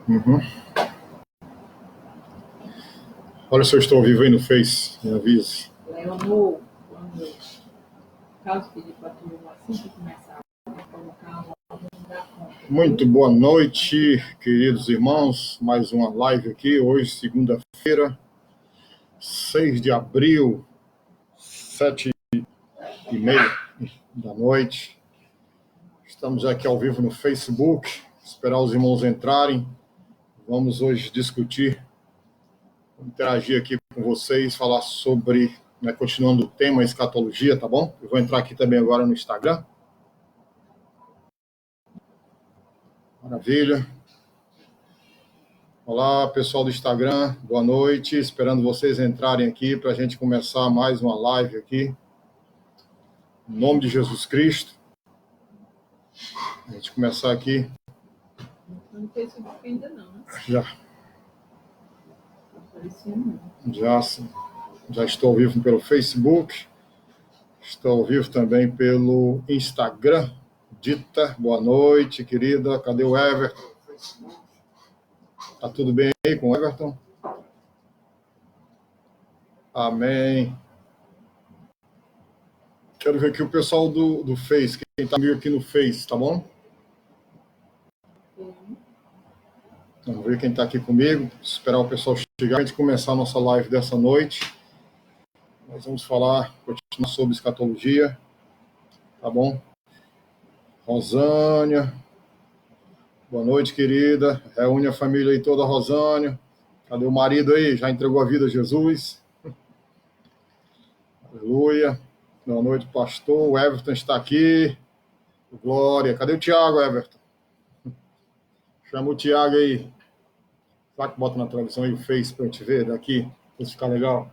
Uhum. Olha se eu estou ao vivo aí no Face, me avise. Leonor, Carlos pediu para tu assim que começar a colocar Muito boa noite, queridos irmãos. Mais uma live aqui, hoje, segunda-feira, 6 de abril, 7h30 da noite. Estamos aqui ao vivo no Facebook, esperar os irmãos entrarem. Vamos hoje discutir, interagir aqui com vocês, falar sobre, continuando o tema escatologia, tá bom? Eu vou entrar aqui também agora no Instagram. Maravilha. Olá, pessoal do Instagram, boa noite. Esperando vocês entrarem aqui para a gente começar mais uma live aqui. Em nome de Jesus Cristo. A gente começar aqui. Não tem Facebook ainda não, né? Já estou ao vivo pelo Facebook. Estou ao vivo também pelo Instagram. Dita, boa noite, querida. Cadê o Everton? Tá tudo bem aí com o Everton? Amém. Quero ver aqui o pessoal do Face, quem tá aqui no Face, tá bom? Vamos ver quem está aqui comigo, esperar o pessoal chegar, a gente começar a nossa live dessa noite. Nós vamos continuar sobre escatologia, tá bom? Rosânia, boa noite, querida. Reúne a família aí toda, Rosânia. Cadê o marido aí? Já entregou a vida a Jesus? Aleluia. Boa noite, pastor. O Everton está aqui. Glória. Cadê o Tiago, Everton? Chama o Tiago aí. Será que bota na transmissão aí o Face para a gente ver daqui? Pra ficar legal.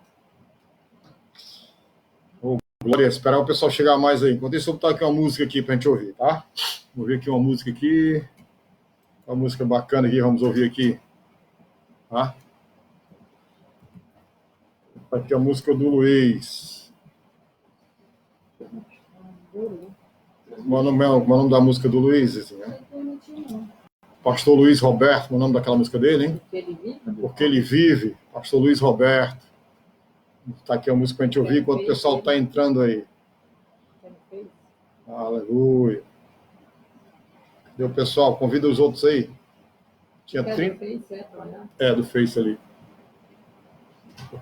Glória, esperar o pessoal chegar mais aí. Enquanto isso, eu vou botar aqui uma música aqui pra gente ouvir, tá? Vou ver aqui uma música aqui. Uma música bacana aqui, vamos ouvir aqui. Tá? Aqui a música do Luiz. Como é o nome da música do Luiz? Assim, né? Pastor Luiz Roberto, o nome daquela música dele, hein? Porque ele vive. Pastor Luiz Roberto. Tá aqui a música pra gente ouvir enquanto o pessoal tá entrando aí. Aleluia. Cadê o pessoal? Convida os outros aí. Tinha 30. Do Face ali.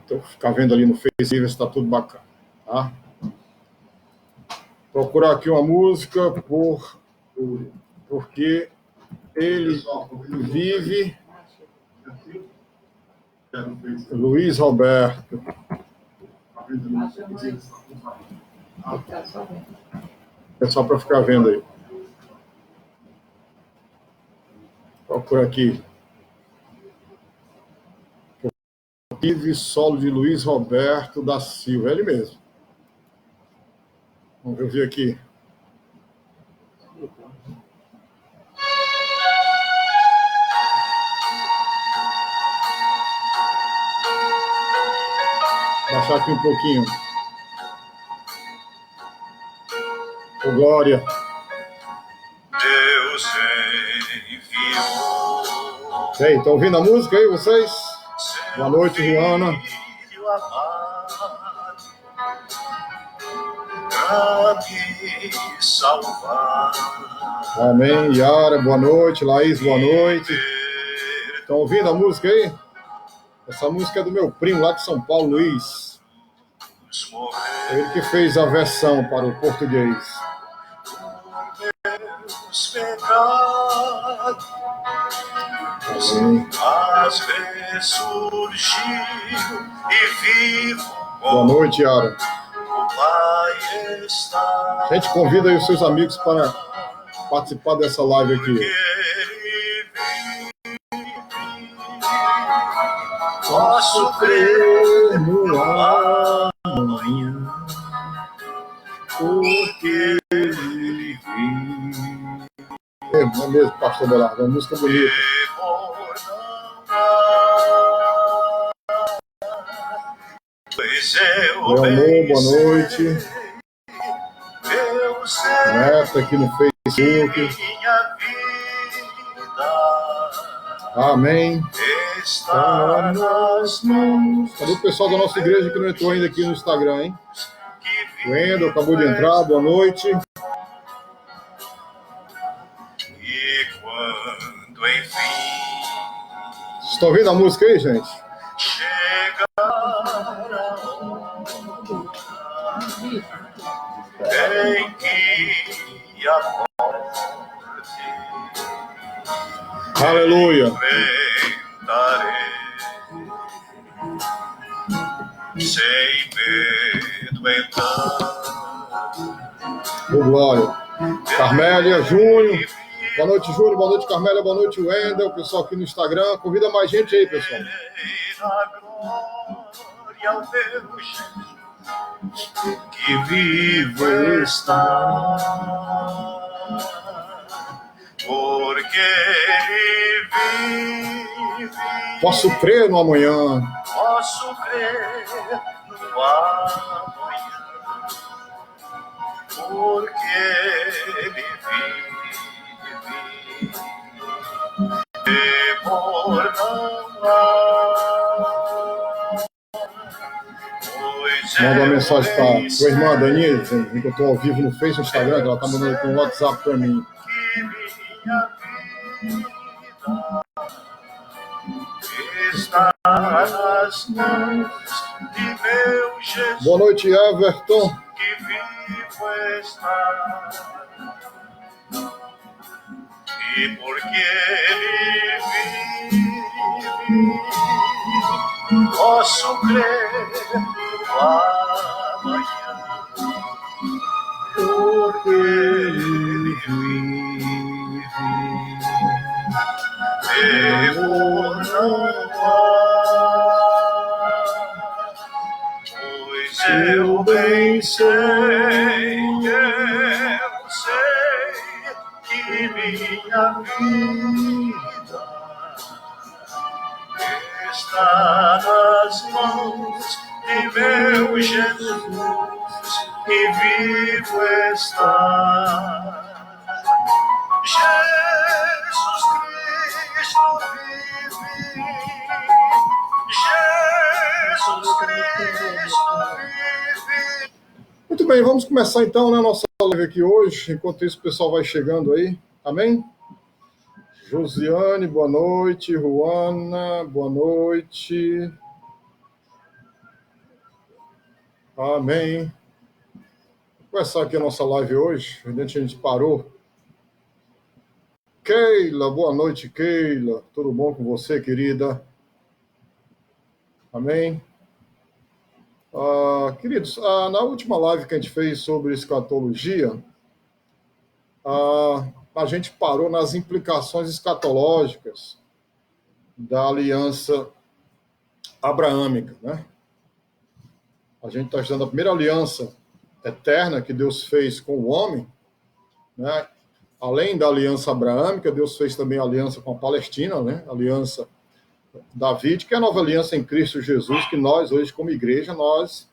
Vou ficar vendo ali no Face e ver se tá tudo bacana. Tá? Procurar aqui uma música porque ele vive. Luiz Roberto. É só para ficar vendo aí. Procura aqui. Vive solo de Luiz Roberto da Silva. É ele mesmo. Vamos ver aqui. Baixar aqui um pouquinho. Oh, glória. Deus enviou. E aí, estão ouvindo a música aí, vocês? Boa noite, Joana. Pra me salvar. Amém. Yara, boa noite. Laís, boa noite. Estão ouvindo a música aí? Essa música é do meu primo lá de São Paulo, Luiz. Ele que fez a versão para o português. Amém. Mas ressurgiu e vivo. Boa noite, Yara. O Pai está. A gente convida aí os seus amigos para participar dessa live aqui. Posso crer no amanhã, porque ele vive. É mesmo, pastor Belardo, uma música bonita. Meu amor, boa noite. Neta aqui no Facebook. Minha vida Amém. está nas mãos. Cadê o pessoal da nossa igreja que não entrou ainda aqui no Instagram, hein? O Wendel acabou de entrar, boa noite. E quando enfim Vocês estão ouvindo a música aí, gente? chegar em que a morte Aleluia. enfrentarei sem medo então. Ô, glória. Carmélia, Júnior. Boa noite, Júnior. Boa noite, Carmélia. Boa noite, Wendel. O pessoal aqui no Instagram. Convida mais gente aí, pessoal. Na glória ao meu Jesus, que vivo está, porque Ele vive. Posso crer no amanhã. Posso crer no amanhã, porque Ele vive. Temor não há. Pois Manda uma mensagem para a eu irmã Dani, dizendo que eu estou ao vivo no Face, no Instagram, que ela está mandando aqui um WhatsApp para mim. que minha vida está nas mãos de meu Jesus, Boa noite, Everton. que vivo está. E porque Ele vive, posso crer no amanhã, porque Ele vive. Temor não há, pois eu bem sei que minha vida está nas mãos de meu Jesus, que vivo está. Jesus Cristo vive, Jesus Cristo vive. Muito bem, vamos começar então, né, nossa live aqui hoje. Enquanto isso, o pessoal vai chegando aí. Amém? Josiane, boa noite. Juana, boa noite. Amém. Vou começar aqui a nossa live hoje. A gente parou. Keila, boa noite, Keila. Tudo bom com você, querida? Amém? Queridos, na última live que a gente fez sobre escatologia, a gente parou nas implicações escatológicas da aliança abraâmica, né? A gente está estudando a primeira aliança eterna que Deus fez com o homem, né? Além da aliança abraâmica, Deus fez também a aliança com a Palestina, né? A aliança David, que é a nova aliança em Cristo Jesus, que nós hoje como igreja, nós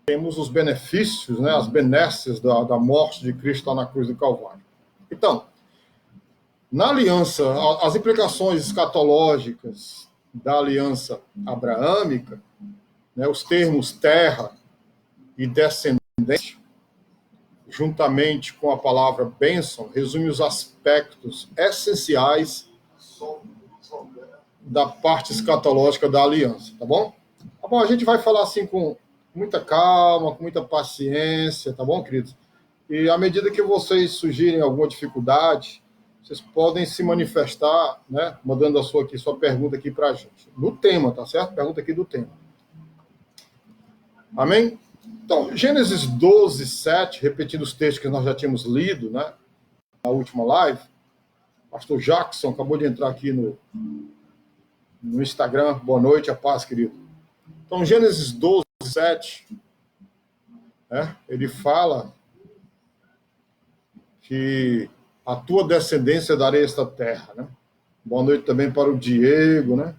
temos os benefícios, né? As benesses da morte de Cristo lá na cruz do Calvário. Então, na aliança, as implicações escatológicas da aliança abraâmica, né, os termos terra e descendente, juntamente com a palavra bênção, resume os aspectos essenciais da parte escatológica da aliança, tá bom? Tá bom, a gente vai falar assim com muita calma, com muita paciência, tá bom, queridos? E à medida que vocês sugerem alguma dificuldade, vocês podem se manifestar, né, mandando a sua pergunta aqui para a gente. No tema, tá certo? Pergunta aqui do tema. Amém? Então, Gênesis 12, 7, repetindo os textos que nós já tínhamos lido, né, na última live. Pastor Jackson acabou de entrar aqui no Instagram. Boa noite, a paz, querido. Então, Gênesis 12, 7, né, ele fala que a tua descendência darei esta terra, né? Boa noite também para o Diego, né?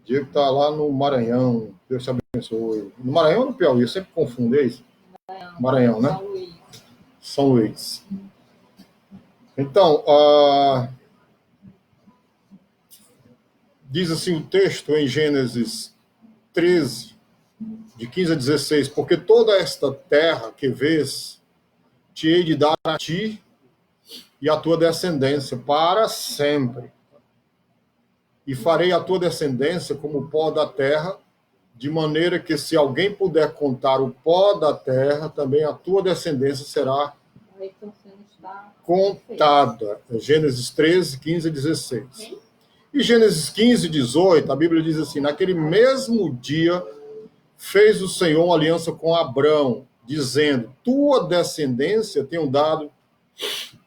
Diego está lá no Maranhão. Deus te abençoe. No Maranhão ou no Piauí? Eu sempre confundo isso. Maranhão, né? São Luís. São Luís. Então, diz assim o texto em Gênesis 13, de 15 a 16, porque toda esta terra que vês, te hei de dar a ti e a tua descendência para sempre. E farei a tua descendência como o pó da terra, de maneira que se alguém puder contar o pó da terra, também a tua descendência será Aí então você não está contada. Gênesis 13, 15 a 16. E Gênesis 15, 18, a Bíblia diz assim, naquele mesmo dia fez o Senhor uma aliança com Abrão, dizendo, tua descendência tenho dado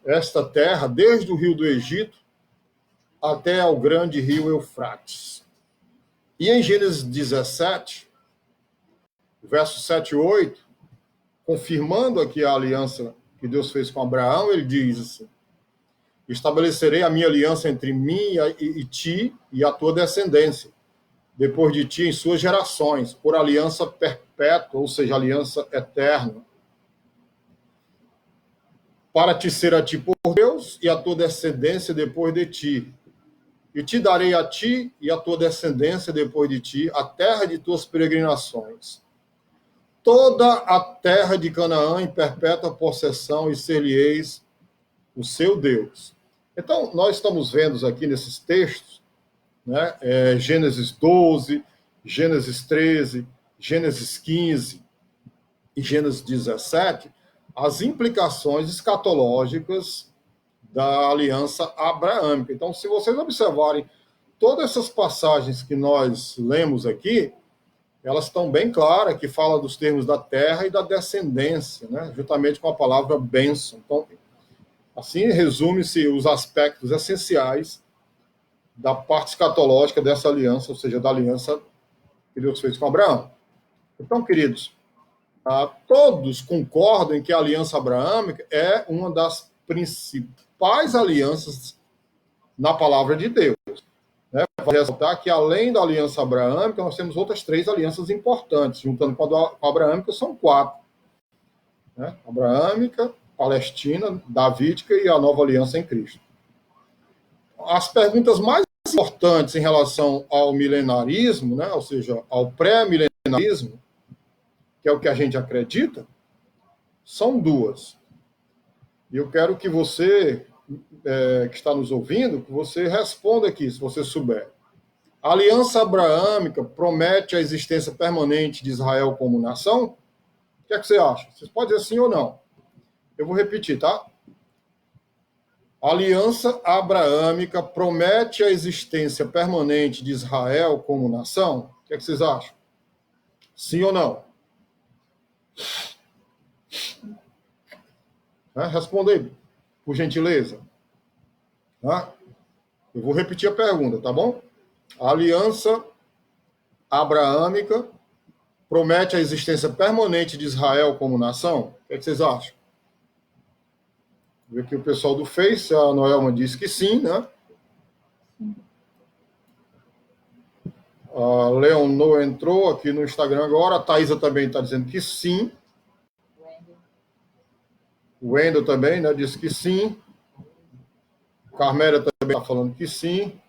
esta terra, desde o rio do Egito até ao grande rio Eufrates. E em Gênesis 17, versos 7 e 8, confirmando aqui a aliança que Deus fez com Abraão, ele diz assim, estabelecerei a minha aliança entre mim e ti e a tua descendência, depois de ti em suas gerações, por aliança perpétua, ou seja, aliança eterna, para te ser a ti por Deus e a tua descendência depois de ti. E te darei a ti e a tua descendência depois de ti a terra de tuas peregrinações, toda a terra de Canaã em perpétua possessão, e ser-lhe-eis o seu Deus. Então, nós estamos vendo aqui nesses textos, né, Gênesis 12, Gênesis 13, Gênesis 15 e Gênesis 17, as implicações escatológicas da aliança abraâmica. Então, se vocês observarem todas essas passagens que nós lemos aqui, elas estão bem claras, que fala dos termos da terra e da descendência, né, juntamente com a palavra bênção. Então, assim resume-se os aspectos essenciais da parte escatológica dessa aliança, ou seja, da aliança que Deus fez com Abraão. Então, queridos, todos concordam em que a aliança abraâmica é uma das principais alianças na palavra de Deus. Né? Vale ressaltar que, além da aliança abraâmica, nós temos outras 3 alianças importantes, juntando com a abraâmica, são 4. Né? Abraâmica, Palestina, Davídica e a nova aliança em Cristo. As perguntas mais importantes em relação ao milenarismo, né? Ou seja, ao pré-milenarismo, que é o que a gente acredita, são 2. E eu quero que você, que está nos ouvindo, que você responda aqui, se você souber. A aliança abraâmica promete a existência permanente de Israel como nação? O que é que você acha? Você pode dizer sim ou não. Eu vou repetir, tá? A aliança abraâmica promete a existência permanente de Israel como nação? O que é que vocês acham? Sim ou não? Responda aí, por gentileza. Eu vou repetir a pergunta, tá bom? A aliança abraâmica promete a existência permanente de Israel como nação? O que é que vocês acham? Vê aqui o pessoal do Face, a Noelma disse que sim, né? A Leonor entrou aqui no Instagram agora, a Thaisa também está dizendo que sim. O Wendel também, né, disse que sim. Carmélia também está falando que sim.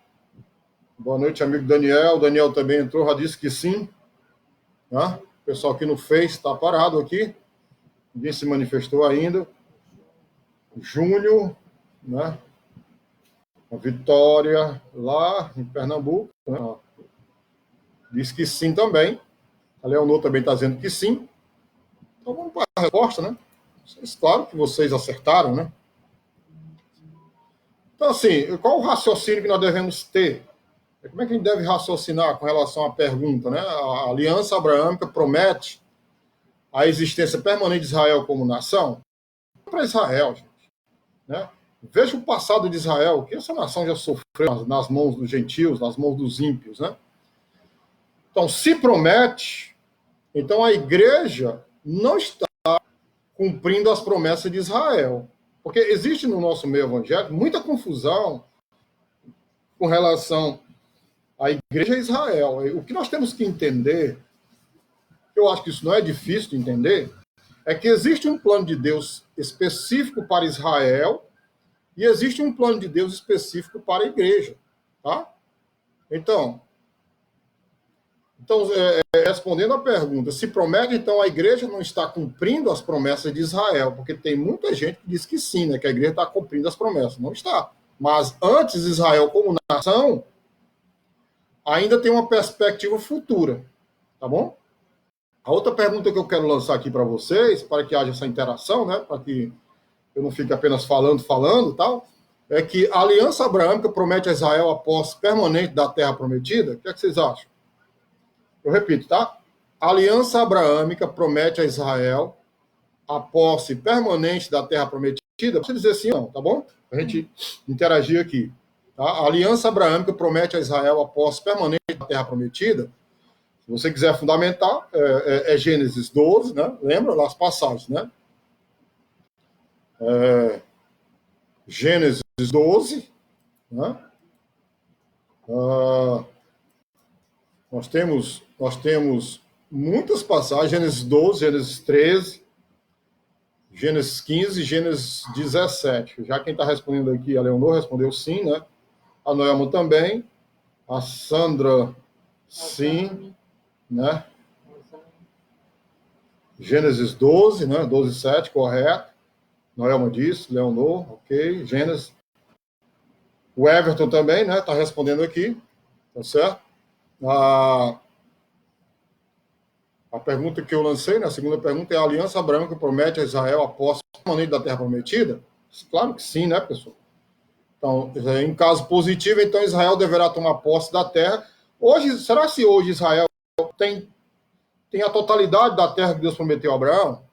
Boa noite, amigo Daniel. O Daniel também entrou, já disse que sim. Né? O pessoal aqui no Face está parado aqui. Ninguém se manifestou ainda. Júnior, né? A Vitória, lá em Pernambuco, né? Diz que sim também. A Leonor também está dizendo que sim. Então vamos para a resposta, né? Claro que vocês acertaram, né? Então, assim, qual o raciocínio que nós devemos ter? Como é que a gente deve raciocinar com relação à pergunta, né? A aliança abraâmica promete a existência permanente de Israel como nação? Para Israel, gente. Né? Veja o passado de Israel, que essa nação já sofreu nas mãos dos gentios, nas mãos dos ímpios, né? Então, se promete, então a igreja não está cumprindo as promessas de Israel. Porque existe no nosso meio evangélico muita confusão com relação à igreja e Israel. O que nós temos que entender, eu acho que isso não é difícil de entender, é que existe um plano de Deus específico para Israel E existe um plano de Deus específico para a igreja, tá? Então respondendo a pergunta, se promete, então a igreja não está cumprindo as promessas de Israel, porque tem muita gente que diz que sim, né, que a igreja está cumprindo as promessas. Não está. Mas antes Israel como nação ainda tem uma perspectiva futura, tá bom? A outra pergunta que eu quero lançar aqui para vocês, para que haja essa interação, né, para que eu não fique apenas falando, tal, é que a aliança abraâmica promete a Israel a posse permanente da terra prometida. O que é que vocês acham? Eu repito, tá? A aliança abraâmica promete a Israel a posse permanente da terra prometida. Não precisa dizer sim, não, tá bom? A gente interagir aqui. Tá? A aliança abraâmica promete a Israel a posse permanente da terra prometida. Se você quiser fundamentar, é Gênesis 12, né? Lembra lá as passagens, né? Gênesis 12, né? Nós temos muitas passagens, Gênesis 12, Gênesis 13, Gênesis 15 e Gênesis 17. Já quem está respondendo aqui, a Leonor respondeu sim, né? A Noelma também, a Sandra sim, né? Gênesis 12, né? 12, 7, correto. Noelma disse, Leonor, ok. Gênesis. O Everton também, né? Está respondendo aqui, tá certo? A pergunta que eu lancei, né, a segunda pergunta, é a aliança abraâmica promete a Israel a posse permanente da terra prometida? Claro que sim, né, pessoal? Então, em caso positivo, então Israel deverá tomar posse da terra. Hoje, será que hoje Israel tem a totalidade da terra que Deus prometeu a Abraão?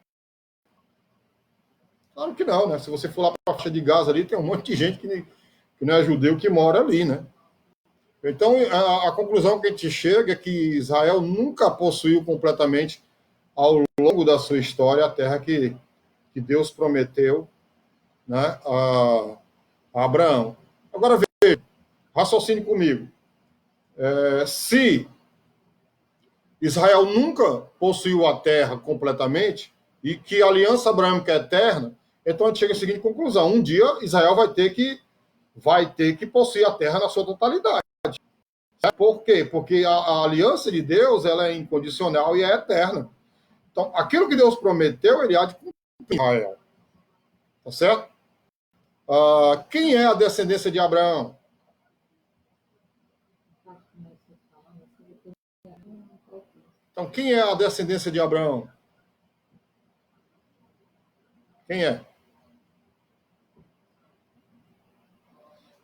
Claro que não, né? Se você for lá para a faixa de Gaza ali, tem um monte de gente que não é judeu que mora ali, né? Então, a conclusão que a gente chega é que Israel nunca possuiu completamente, ao longo da sua história, a terra que Deus prometeu, né, a Abraão. Agora, veja, raciocine comigo. Se Israel nunca possuiu a terra completamente e que a aliança abraâmica é eterna, então a gente chega à seguinte conclusão: um dia Israel vai ter que possuir a terra na sua totalidade. Por quê? Porque a aliança de Deus, ela é incondicional e é eterna. Então, aquilo que Deus prometeu, ele há de cumprir Israel. Tá certo? Quem é a descendência de Abraão? Então, quem é a descendência de Abraão? Quem é?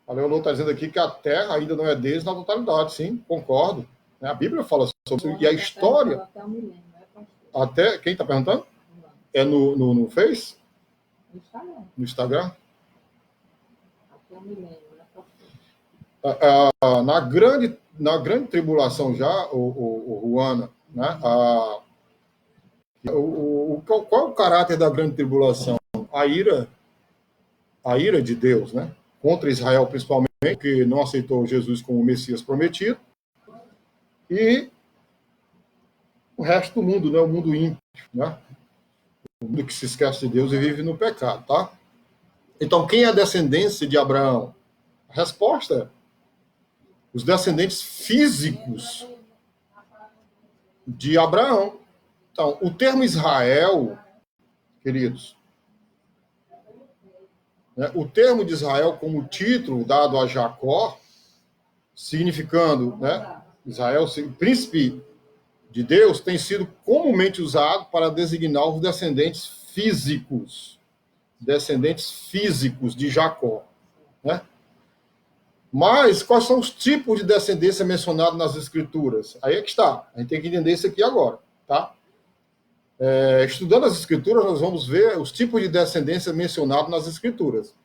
A Leonor está dizendo aqui que a terra ainda não é deles na totalidade. Sim, concordo. A Bíblia fala sobre isso. E a história... Até quem está perguntando? É no Face? No Instagram? Até o milênio. Na grande tribulação já, o Juana, né? Qual é o caráter da grande tribulação? A ira de Deus, né? Contra Israel, principalmente, que não aceitou Jesus como o Messias prometido, e o resto do mundo, né? O mundo ímpio, né? O mundo que se esquece de Deus e vive no pecado, tá? Então, quem é a descendência de Abraão? A resposta é os descendentes físicos de Abraão. Então, o termo Israel, queridos, né, o termo de Israel como título dado a Jacó, significando, né, Israel, príncipe de Deus, tem sido comumente usado para designar os descendentes físicos de Jacó, né? Mas quais são os tipos de descendência mencionados nas Escrituras? Aí é que está. A gente tem que entender isso aqui agora, tá? Estudando as Escrituras, nós vamos ver os tipos de descendência mencionados nas Escrituras.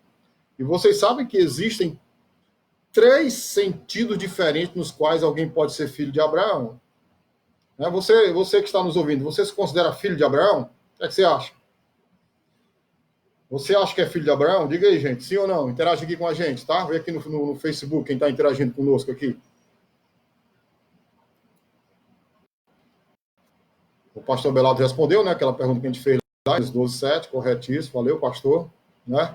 E vocês sabem que existem 3 sentidos diferentes nos quais alguém pode ser filho de Abraão. Você que está nos ouvindo, você se considera filho de Abraão? O que é que você acha? Você acha que é filho de Abraão? Diga aí, gente, sim ou não? Interage aqui com a gente, tá? Vem aqui no Facebook, quem está interagindo conosco aqui. O pastor Belardo respondeu, né? Aquela pergunta que a gente fez lá, 12:7, corretíssimo. Valeu, pastor. Né?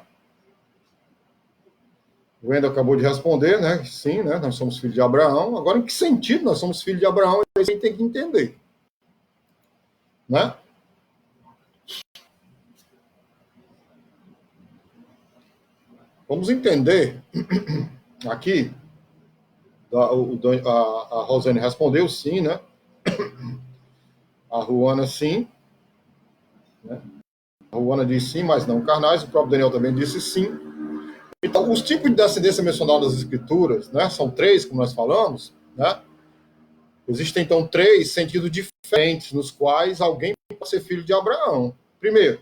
O Wendel acabou de responder, né? Sim, né? Nós somos filhos de Abraão. Agora, em que sentido nós somos filhos de Abraão? A gente tem que entender, né? Vamos entender aqui. A Rosane respondeu sim, né? A Ruana sim. Né? A Ruana disse sim, mas não carnais. O próprio Daniel também disse sim. Então, os tipos de descendência mencionados nas Escrituras, né? São 3, como nós falamos, né? Existem, então, 3 sentidos diferentes nos quais alguém pode ser filho de Abraão. Primeiro,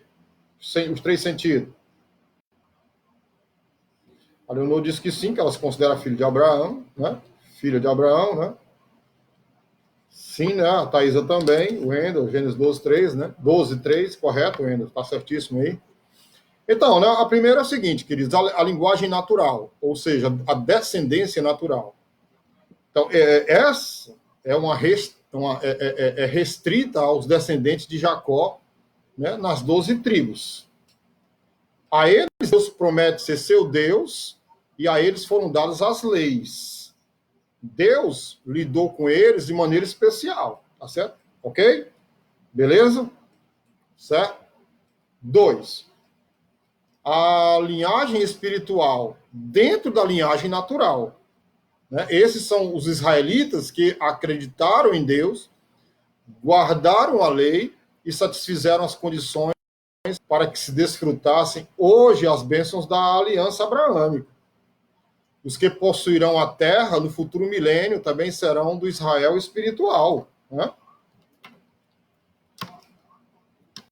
os 3 sentidos. A Leonor disse que sim, que ela se considera filho de Abraão, né? Filha de Abraão, né? Sim, né? A Thaisa também, o Wendel, Gênesis 12, 3, né? 12, 3, correto, Wendel, tá certíssimo aí. Então, né, a primeira é a seguinte, queridos, a linguagem natural, ou seja, a descendência natural. Então, essa é restrita aos descendentes de Jacó, né, nas 12 tribos. A eles Deus promete ser seu Deus e a eles foram dadas as leis. Deus lidou com eles de maneira especial, tá certo? Ok? Beleza? Certo? 2. A linhagem espiritual dentro da linhagem natural. Né? Esses são os israelitas que acreditaram em Deus, guardaram a lei e satisfizeram as condições para que se desfrutassem hoje as bênçãos da aliança abraâmica. Os que possuirão a terra no futuro milênio também serão do Israel espiritual. Né?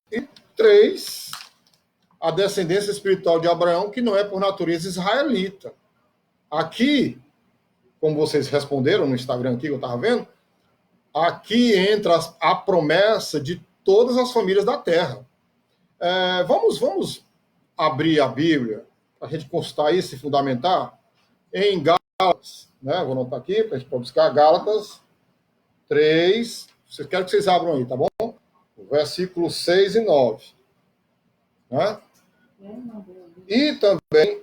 E 3, a descendência espiritual de Abraão, que não é por natureza israelita. Aqui, como vocês responderam no Instagram aqui, que eu estava vendo, aqui entra a promessa de todas as famílias da terra. Vamos abrir a Bíblia, para a gente consultar isso e fundamentar, em Gálatas, né? Vou anotar aqui, para a gente buscar Gálatas 3, quero que vocês abram aí, tá bom? Versículos 6 e 9. Né? E também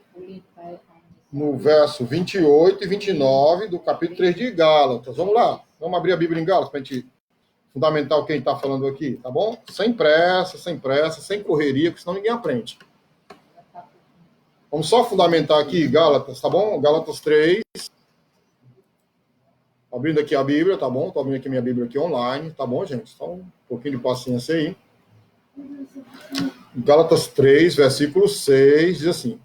no verso 28 e 29 do capítulo 3 de Gálatas. Vamos lá, vamos abrir a Bíblia em Gálatas para a gente fundamentar o que a gente está falando aqui, tá bom? Sem pressa, sem correria, porque senão ninguém aprende. Vamos só fundamentar aqui Gálatas, tá bom? Gálatas 3. Abrindo aqui a Bíblia, tá bom? Estou abrindo aqui minha Bíblia aqui online, tá bom, gente? Só um pouquinho de paciência aí. Gálatas 3, versículo 6, diz assim: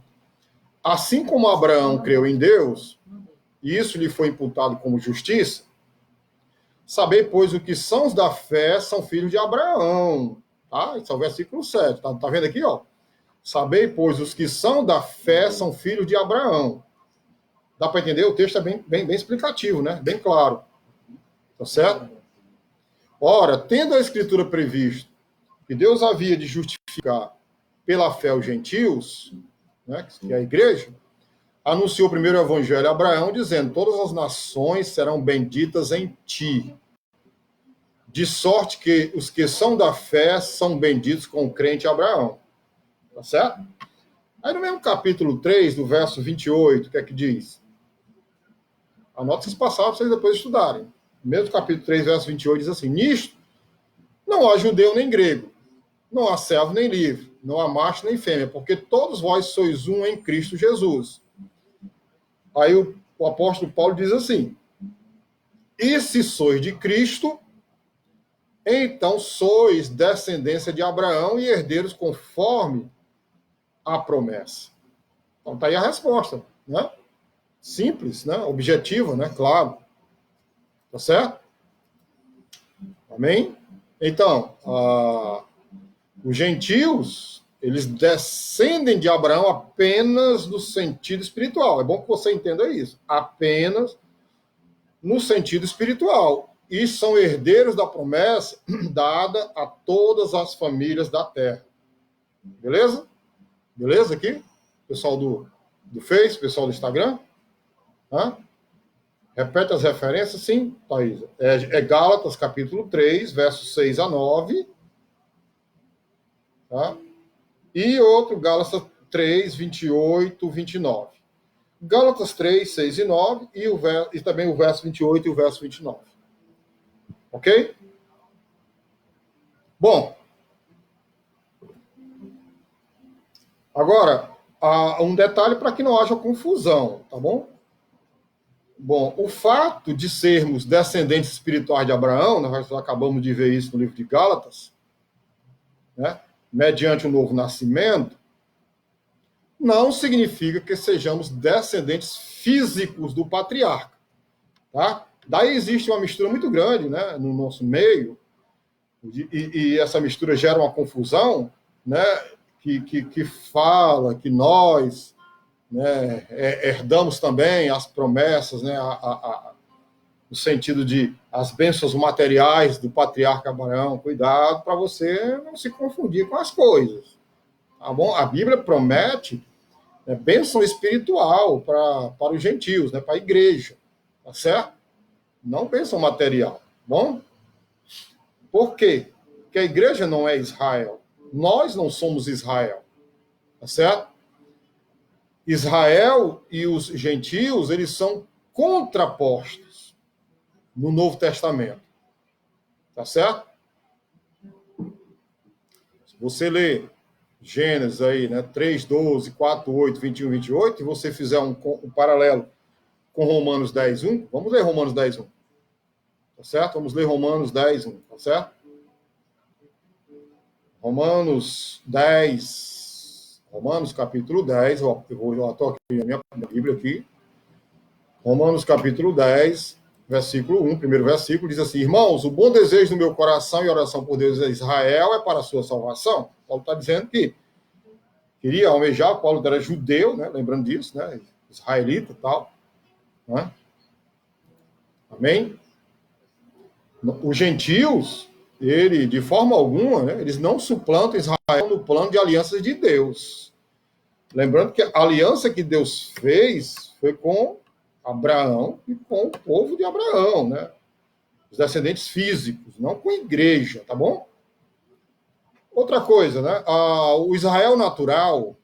assim como Abraão creu em Deus, e isso lhe foi imputado como justiça, sabei, pois, o que são os da fé são filhos de Abraão. Tá? Esse é o versículo 7. Tá vendo aqui, ó? Sabei, pois, os que são da fé são filhos de Abraão. Dá para entender? O texto é bem explicativo, né? Bem claro. Tá certo? Ora, tendo a Escritura previsto que Deus havia de justificar pela fé os gentios, né, que é a igreja, anunciou primeiro o evangelho a Abraão, dizendo: todas as nações serão benditas em ti. De sorte que os que são da fé são benditos com o crente Abraão. Tá certo? Aí no mesmo capítulo 3, do verso 28, o que é que diz? Anota essas passagens para vocês depois estudarem. No mesmo capítulo 3, verso 28, diz assim: nisto não há judeu nem grego, não há servo nem livre, não há macho nem fêmea, porque todos vós sois um em Cristo Jesus. Aí o apóstolo Paulo diz assim: e se sois de Cristo, então sois descendência de Abraão e herdeiros conforme a promessa. Então tá aí a resposta, né? Simples, né? Objetiva, né? Claro. Tá certo? Amém? Então, os gentios, eles descendem de Abraão apenas no sentido espiritual. É bom que você entenda isso. Apenas no sentido espiritual. E são herdeiros da promessa dada a todas as famílias da terra. Beleza? Beleza aqui? Pessoal do Face, pessoal do Instagram? Hã? Repete as referências, sim, Thaisa. É Gálatas, capítulo 3, versos 6 a 9. Tá? E outro, Gálatas 3, 28, 29. Gálatas 3, 6 e 9, e também o verso 28 e o verso 29. Ok? Bom, agora, há um detalhe para que não haja confusão, tá bom? Bom, o fato de sermos descendentes espirituais de Abraão, nós acabamos de ver isso no livro de Gálatas, né, mediante o novo nascimento, não significa que sejamos descendentes físicos do patriarca, tá? Daí existe uma mistura muito grande, né, no nosso meio, e essa mistura gera uma confusão, né, que fala que nós, né, herdamos também as promessas, né, no sentido de as bênçãos materiais do patriarca Abraão. Cuidado para você não se confundir com as coisas, tá bom? A Bíblia promete, né, bênção espiritual para os gentios, né, para a igreja, tá certo? Não bênção material, tá bom? Por quê? Porque a igreja não é Israel. Nós não somos Israel, tá certo? Israel e os gentios, eles são contrapostos no Novo Testamento, tá certo? Se você ler Gênesis aí, né, 3, 12, 4, 8, 21, 28, e você fizer um paralelo com Romanos 10, 1, vamos ler Romanos 10, 1, tá certo? Vamos ler Romanos 10, 1, tá certo? Romanos 10, Romanos capítulo 10, eu estou aqui a minha Bíblia aqui, Romanos capítulo 10, versículo 1, primeiro versículo, diz assim: irmãos, o bom desejo do meu coração e oração por Deus de Israel é para a sua salvação. Paulo está dizendo que queria almejar, Paulo era judeu, né? Lembrando disso, né? Israelita e tal, né? Amém? Os gentios, ele, de forma alguma, né, eles não suplantam Israel no plano de alianças de Deus. Lembrando que a aliança que Deus fez foi com Abraão e com o povo de Abraão, né? Os descendentes físicos, não com a igreja, tá bom? Outra coisa, né? O Israel natural,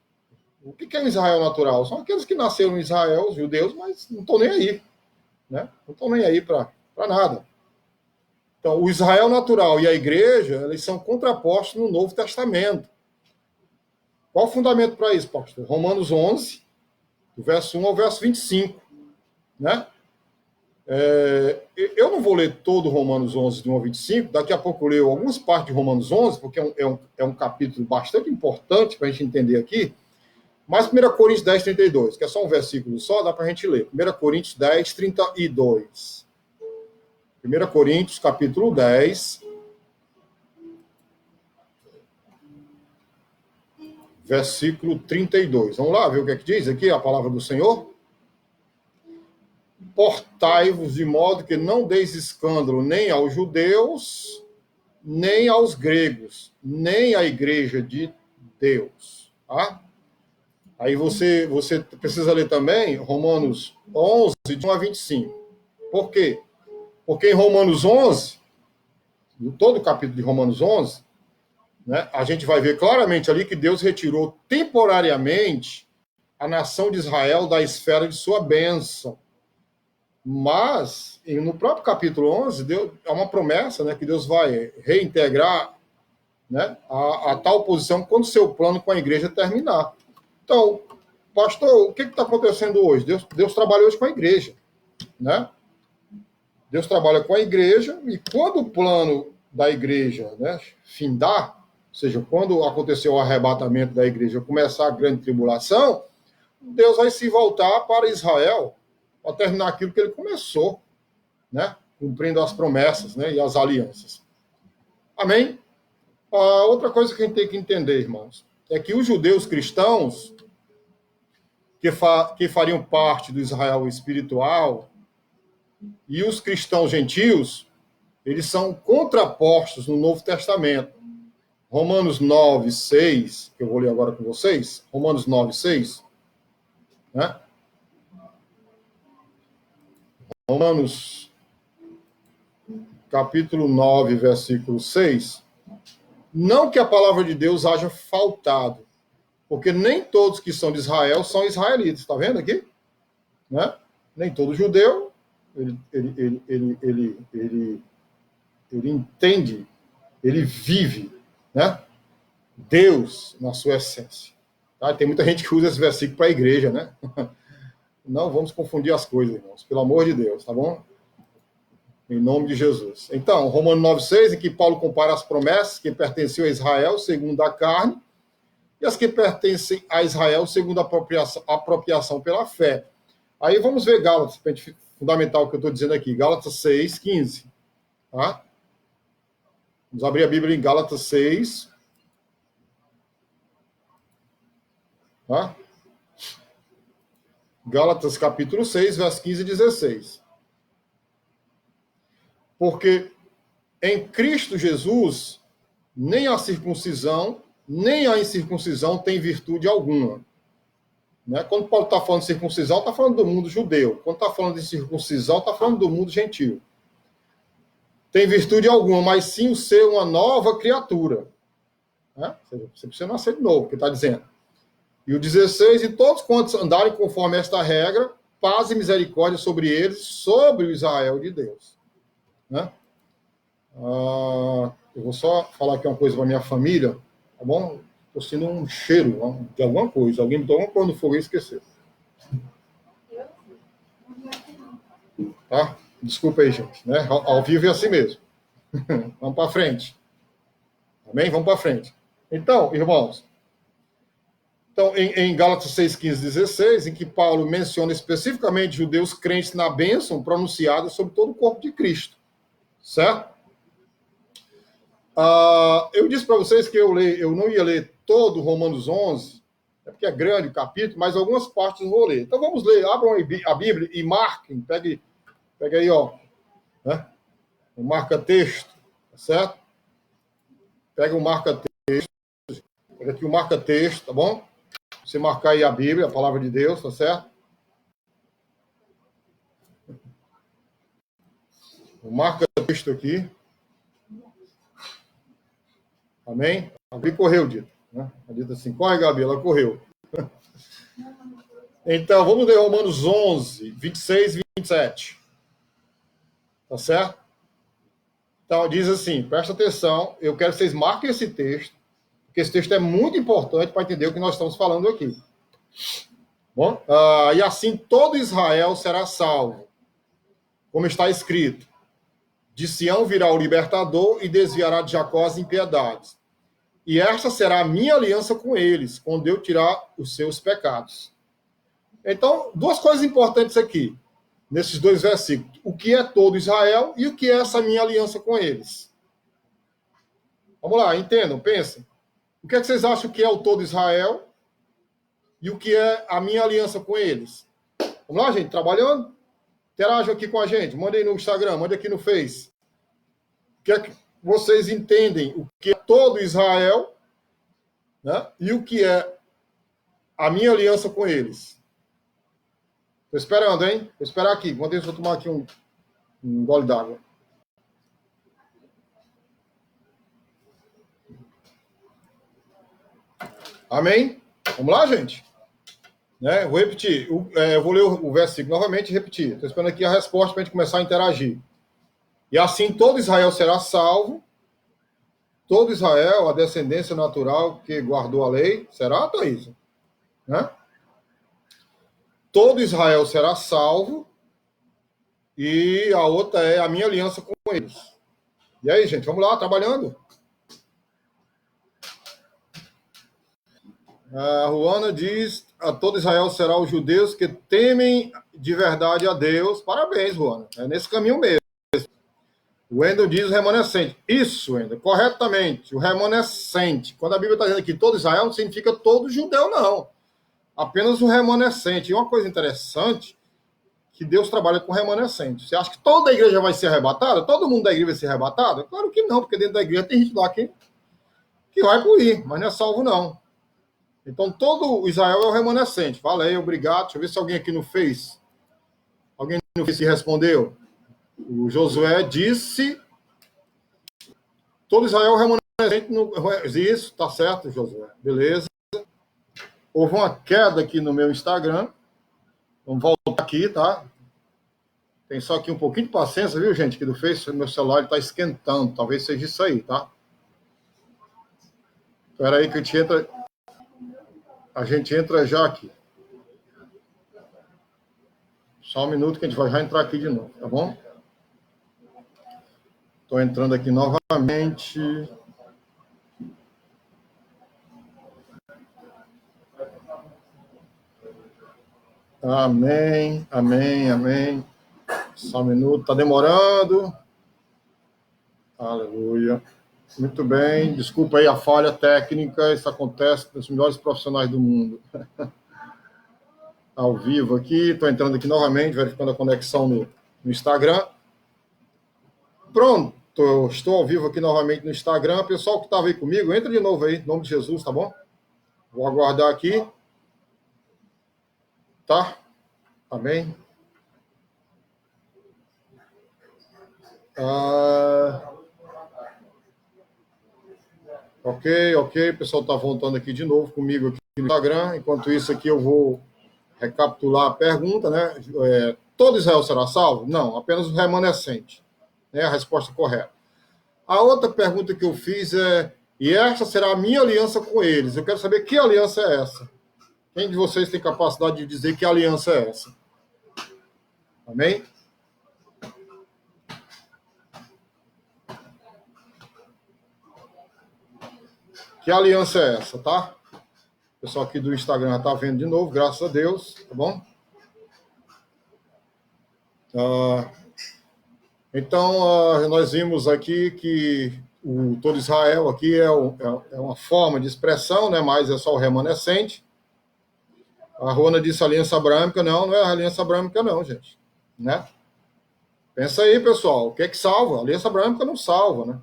o que é o Israel natural? São aqueles que nasceram em Israel, os judeus, mas não estão nem aí, né? Não estão nem aí para nada. Então, o Israel natural e a igreja, eles são contrapostos no Novo Testamento. Qual o fundamento para isso, pastor? Romanos 11, do verso 1 ao verso 25, né? Eu não vou ler todo Romanos 11, de 1 ao 25, daqui a pouco eu leio algumas partes de Romanos 11, porque é um capítulo bastante importante para a gente entender aqui, mas 1 Coríntios 10, 32, que é só um versículo só, dá para a gente ler. 1 Coríntios 10, 32. 1 Coríntios, capítulo 10, versículo 32. Vamos lá ver o que é que diz aqui a palavra do Senhor? Portai-vos de modo que não deis escândalo nem aos judeus, nem aos gregos, nem à igreja de Deus. Tá? Aí você precisa ler também Romanos 11, de 1 a 25. Por quê? Porque em Romanos 11, no todo o capítulo de Romanos 11, né, a gente vai ver claramente ali que Deus retirou temporariamente a nação de Israel da esfera de sua bênção. Mas, no próprio capítulo 11, Deus, é uma promessa, né, que Deus vai reintegrar, né, a tal posição quando o seu plano com a igreja terminar. Então, pastor, o que está acontecendo hoje? Deus trabalha hoje com a igreja, né? Deus trabalha com a igreja, e quando o plano da igreja, né, findar, ou seja, quando acontecer o arrebatamento da igreja, começar a grande tribulação, Deus vai se voltar para Israel para terminar aquilo que ele começou, né, cumprindo as promessas, né, e as alianças. Amém? Outra coisa que a gente tem que entender, irmãos, é que os judeus cristãos, que fariam parte do Israel espiritual, e os cristãos gentios, eles são contrapostos no Novo Testamento. Romanos 9, 6, que eu vou ler agora com vocês, Romanos 9, 6, né? Romanos, capítulo 9, versículo 6, não que a palavra de Deus haja faltado, porque nem todos que são de Israel são israelitas, está vendo aqui? né? Nem todo judeu ele entende, ele vive, né? Deus na sua essência. Tá? Tem muita gente que usa esse versículo para a igreja, né? Não vamos confundir as coisas, irmãos, pelo amor de Deus, tá bom? Em nome de Jesus. Então, Romanos 9,6, em que Paulo compara as promessas que pertenciam a Israel segundo a carne e as que pertencem a Israel segundo a apropriação pela fé. Aí vamos ver Gálatas, para fundamental o que eu estou dizendo aqui. Gálatas 6,15. Tá? Vamos abrir a Bíblia em Gálatas 6. Tá? Gálatas capítulo 6, versos 15 e 16. Porque em Cristo Jesus, nem a circuncisão, nem a incircuncisão tem virtude alguma. Né? Quando Paulo está falando de circuncisão, está falando do mundo judeu. Quando está falando de circuncisão, está falando do mundo gentil. Tem virtude alguma, mas sim o ser uma nova criatura. Né? Você precisa nascer de novo, que está dizendo. E o 16, e todos quantos andarem conforme esta regra, paz e misericórdia sobre eles, sobre o Israel de Deus. Né? Eu vou só falar aqui uma coisa para minha família, tá bom? Estou sentindo um cheiro de alguma coisa. Alguém me deu alguma coisa no fogo e esqueceu. Tá? Desculpa aí, gente. Né? Ao vivo é assim mesmo. Vamos para frente. Amém? Vamos para frente. Então, irmãos, em Gálatas 6, 15 e 16, em que Paulo menciona especificamente judeus crentes na bênção pronunciada sobre todo o corpo de Cristo. Certo? Eu disse para vocês que eu não ia ler todo Romanos 11, porque é grande o capítulo, mas algumas partes eu vou ler. Então vamos ler, abram a Bíblia e marquem, pega aí, ó, né? O marca-texto, tá certo? Pega o marca-texto, pega aqui o marca-texto, tá bom? Você marcar aí a Bíblia, a palavra de Deus, tá certo? O marca-texto aqui. Amém? A Gabi correu, Dito. Né? A Dito assim, corre, Gabi, ela correu. Então, vamos ler Romanos 11, 26 e 27. Tá certo? Então, diz assim, presta atenção, eu quero que vocês marquem esse texto, porque esse texto é muito importante para entender o que nós estamos falando aqui. Bom? E assim todo Israel será salvo, como está escrito. De Sião virá o libertador e desviará de Jacó as impiedades. E esta será a minha aliança com eles, quando eu tirar os seus pecados. Então, duas coisas importantes aqui, nesses dois versículos. O que é todo Israel e o que é essa minha aliança com eles. Vamos lá, entendam, pensem. O que é que vocês acham que é o todo Israel e o que é a minha aliança com eles? Vamos lá, gente, trabalhando? Interajam aqui com a gente, mandem no Instagram, mandem aqui no Face. O que é que vocês entendem o que é todo Israel, né? E o que é a minha aliança com eles? Estou esperando, hein? Vou esperar aqui. Enquanto isso, vou tomar aqui um gole d'água. Amém? Vamos lá, gente? Né? Vou repetir. Eu vou ler o versículo novamente e repetir. Estou esperando aqui a resposta para a gente começar a interagir. E assim todo Israel será salvo. Todo Israel, a descendência natural que guardou a lei, será, Thaís? Né? Todo Israel será salvo. E a outra é a minha aliança com eles. E aí, gente, vamos lá, trabalhando. A Ruana diz, a todo Israel será os judeus que temem de verdade a Deus. Parabéns, Ruana. É nesse caminho mesmo. O Wendel diz o remanescente. Isso, Wendel, corretamente. O remanescente. Quando a Bíblia está dizendo que todo Israel, não significa todo judeu, não. Apenas o remanescente. E uma coisa interessante, que Deus trabalha com remanescente. Você acha que toda a igreja vai ser arrebatada? Todo mundo da igreja vai ser arrebatado? Claro que não, porque dentro da igreja tem gente lá que vai ir, mas não é salvo, não. Então, todo Israel é o remanescente. Valeu, obrigado. Deixa eu ver se alguém aqui no Face. Alguém no Face respondeu. O Josué disse... Todo Israel é o remanescente. Isso, tá certo, Josué. Beleza. Houve uma queda aqui no meu Instagram. Vamos voltar aqui, tá? Tem só aqui um pouquinho de paciência, viu, gente? Que do Face, meu celular está esquentando. Talvez seja isso aí, tá? Espera aí que a gente entra já aqui. Só um minuto que a gente vai já entrar aqui de novo, tá bom? Estou entrando aqui novamente. Amém, amém, amém. Só um minuto, está demorando. Aleluia. Muito bem, desculpa aí a falha técnica, isso acontece com os melhores profissionais do mundo. Ao vivo aqui, estou entrando aqui novamente, verificando a conexão no Instagram. Pronto, estou ao vivo aqui novamente no Instagram. Pessoal que estava aí comigo, entra de novo aí, em nome de Jesus, tá bom? Vou aguardar aqui. Tá? Amém? Ok, o pessoal está voltando aqui de novo comigo aqui no Instagram. Enquanto isso aqui eu vou recapitular a pergunta, né? Todo Israel será salvo? Não, apenas o remanescente. É a resposta correta. A outra pergunta que eu fiz e esta será a minha aliança com eles. Eu quero saber que aliança é essa. Quem de vocês tem capacidade de dizer que aliança é essa? Amém? Que aliança é essa, tá? O pessoal aqui do Instagram está vendo de novo, graças a Deus, tá bom? Então, nós vimos aqui que o todo Israel aqui é uma forma de expressão, né? Mas é só o remanescente. A Rona disse aliança abrâmica, não é a aliança abrâmica não, gente, né? Pensa aí, pessoal, o que é que salva? A aliança abrâmica não salva, né?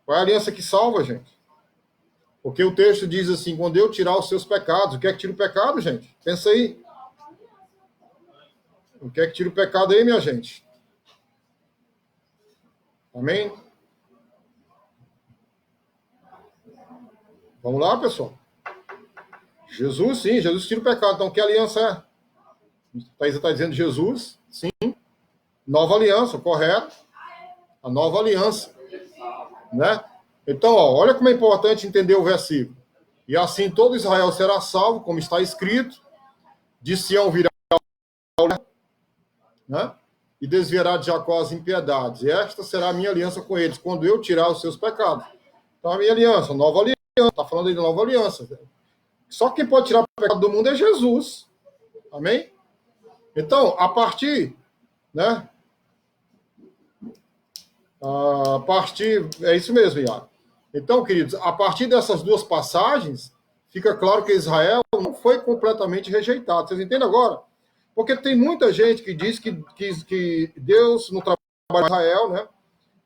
Qual é a aliança que salva, gente? Porque o texto diz assim, quando eu tirar os seus pecados, o que é que tira o pecado, gente? Pensa aí. O que é que tira o pecado aí, minha gente? Amém? Vamos lá, pessoal. Jesus, sim, Jesus tira o pecado. Então, que aliança é? Thaisa está dizendo Jesus, sim. Nova aliança, correto. A nova aliança. Né? Então, olha como é importante entender o versículo. E assim todo Israel será salvo, como está escrito. De Sião virá, né? E desviará de Jacó as impiedades. E esta será a minha aliança com eles, quando eu tirar os seus pecados. Então, a minha aliança, nova aliança. Está falando aí de nova aliança. Só quem pode tirar o pecado do mundo é Jesus. Amém? Então, a partir, né? É isso mesmo, Iago. Então, queridos, a partir dessas duas passagens, fica claro que Israel não foi completamente rejeitado. Vocês entendem agora? Porque tem muita gente que diz que Deus não trabalha com Israel, né?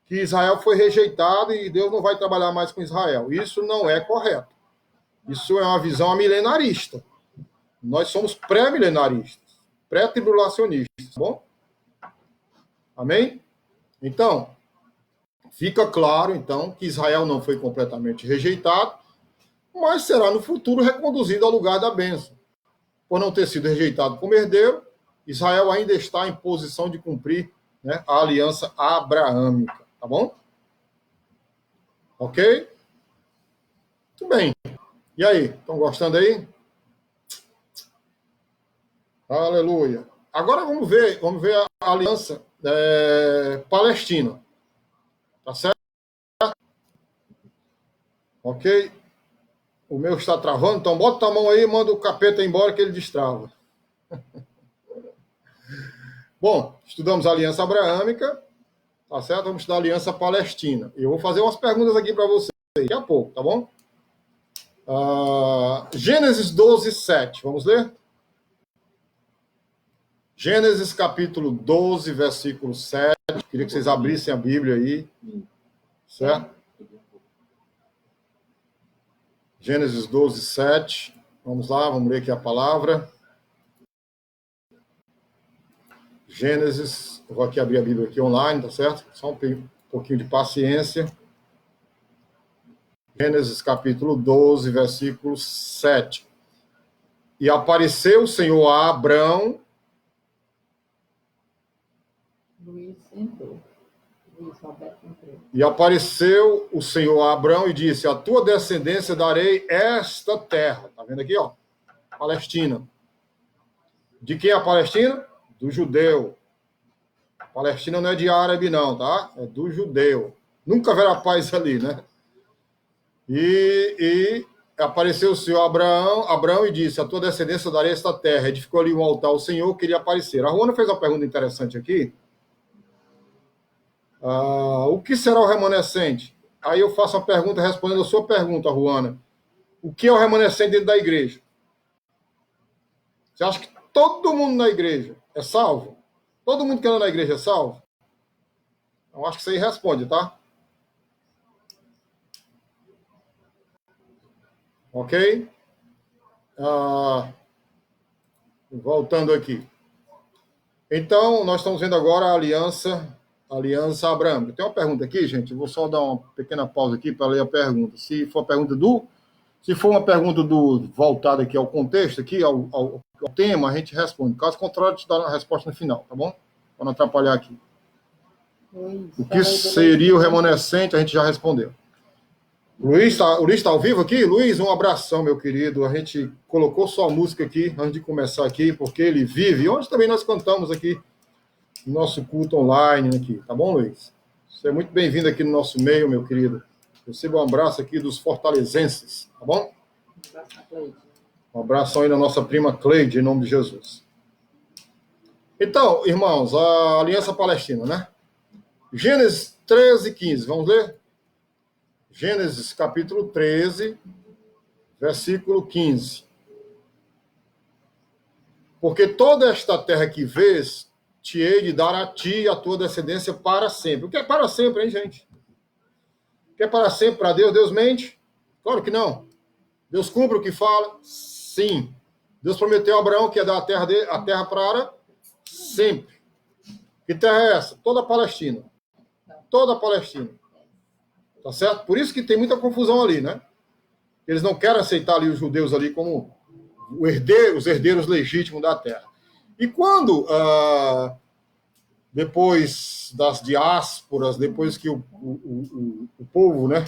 Que Israel foi rejeitado e Deus não vai trabalhar mais com Israel. Isso não é correto. Isso é uma visão milenarista. Nós somos pré-milenaristas, pré-tribulacionistas, tá bom? Amém? Então, fica claro, então, que Israel não foi completamente rejeitado, mas será no futuro reconduzido ao lugar da bênção. Por não ter sido rejeitado como herdeiro, Israel ainda está em posição de cumprir, né, a aliança abraâmica, tá bom? Ok? Muito bem. E aí, estão gostando aí? Aleluia. Agora vamos ver a aliança palestina. Tá certo? Ok? O meu está travando, então bota a mão aí e manda o capeta embora que ele destrava. Bom, estudamos a aliança abraâmica, tá certo? Vamos estudar a aliança palestina. E eu vou fazer umas perguntas aqui para vocês daqui a pouco, tá bom? Gênesis 12, 7. Vamos ler? Gênesis capítulo 12, versículo 7. Queria que vocês abrissem a Bíblia aí. Certo? Gênesis 12, 7. Vamos lá, vamos ler aqui a palavra. Gênesis, eu vou aqui abrir a Bíblia aqui online, tá certo? Só um pouquinho de paciência. Gênesis capítulo 12, versículo 7. E apareceu o Senhor a Abrão E apareceu o Senhor a Abrão e disse: a tua descendência darei esta terra. Tá vendo aqui, ó? Palestina. De quem é a Palestina? Do judeu. A Palestina não é de árabe, não, tá? É do judeu. Nunca haverá paz ali, né? E apareceu o Senhor Abraão e disse: a tua descendência darei esta terra. Edificou ali um altar ao Senhor, queria aparecer. A Ruana fez uma pergunta interessante aqui. O que será o remanescente? Aí eu faço uma pergunta respondendo a sua pergunta, Ruana. O que é o remanescente dentro da igreja? Você acha que todo mundo na igreja é salvo? Todo mundo que anda na igreja é salvo? Eu acho que você aí responde, tá? Ok? Voltando aqui. Então, nós estamos vendo agora a aliança abraâmica. Tem uma pergunta aqui, gente. Eu vou só dar uma pequena pausa aqui para ler a pergunta. Se for uma pergunta voltada aqui ao contexto, aqui ao tema, a gente responde. Caso contrário, a gente dá a resposta no final, tá bom? Para não atrapalhar aqui. O que seria o remanescente, a gente já respondeu. Luiz está ao vivo aqui? Luiz, um abração, meu querido. A gente colocou sua música aqui, antes de começar aqui, porque ele vive. Onde também nós cantamos aqui, no nosso culto online aqui. Tá bom, Luiz? Você é muito bem-vindo aqui no nosso meio, meu querido. Receba um abraço aqui dos fortalezenses, tá bom? Um abraço aí na nossa prima Cleide, em nome de Jesus. Então, irmãos, a Aliança Palestina, né? Gênesis 13, 15, vamos ler? Gênesis capítulo 13, versículo 15. Porque toda esta terra que vês, te hei de dar a ti e a tua descendência para sempre. O que é para sempre, hein, gente? O que é para sempre para Deus? Deus mente? Claro que não. Deus cumpre o que fala? Sim. Deus prometeu a Abraão que ia dar a terra para sempre. Que terra é essa? Toda a Palestina. Toda a Palestina. Tá certo? Por isso que tem muita confusão ali, né? Eles não querem aceitar ali os judeus ali como os herdeiros legítimos da terra. E quando, depois das diásporas, depois que o povo, né,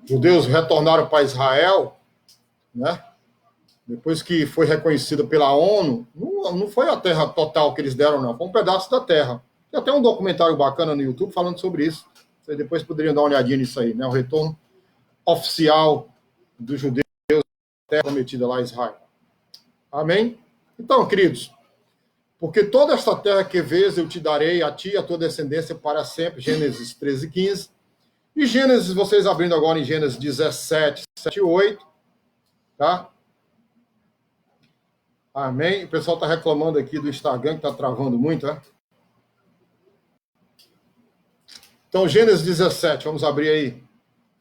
judeus retornaram para Israel, né, depois que foi reconhecida pela ONU, não foi a terra total que eles deram, não, foi um pedaço da terra. Tem até um documentário bacana no YouTube falando sobre isso. Vocês depois poderiam dar uma olhadinha nisso aí, né, o retorno oficial dos judeus à terra prometida lá em Israel. Amém? Então, queridos, porque toda esta terra que vês eu te darei a ti e a tua descendência para sempre, Gênesis 13, 15. E Gênesis, vocês abrindo agora em Gênesis 17, 7 e 8, tá? Amém? O pessoal está reclamando aqui do Instagram, que está travando muito, né? Então, Gênesis 17, vamos abrir aí,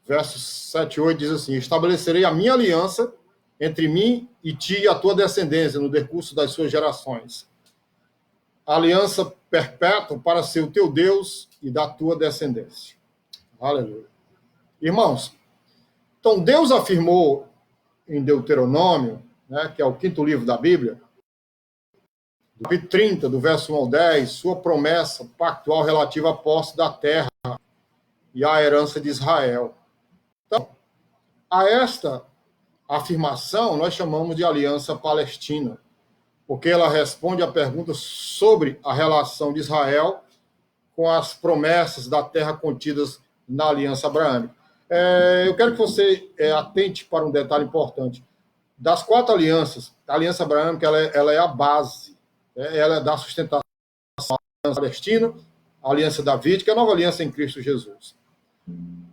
versos 7 e 8, diz assim: estabelecerei a minha aliança entre mim e ti e a tua descendência no decurso das suas gerações. A aliança perpétua para ser o teu Deus e da tua descendência. Aleluia. Irmãos, então Deus afirmou em Deuteronômio, né, que é o 5º livro da Bíblia, do capítulo 30, do verso 1 ao 10, sua promessa pactual relativa à posse da terra e à herança de Israel. Então, a esta afirmação nós chamamos de Aliança Palestina, porque ela responde à pergunta sobre a relação de Israel com as promessas da terra contidas na Aliança Abraâmica. Eu quero que você atente para um detalhe importante. Das 4 alianças, a Aliança Abraâmica ela é a base, ela é da sustentação da Aliança Palestina, a Aliança Davídica, a nova aliança em Cristo Jesus.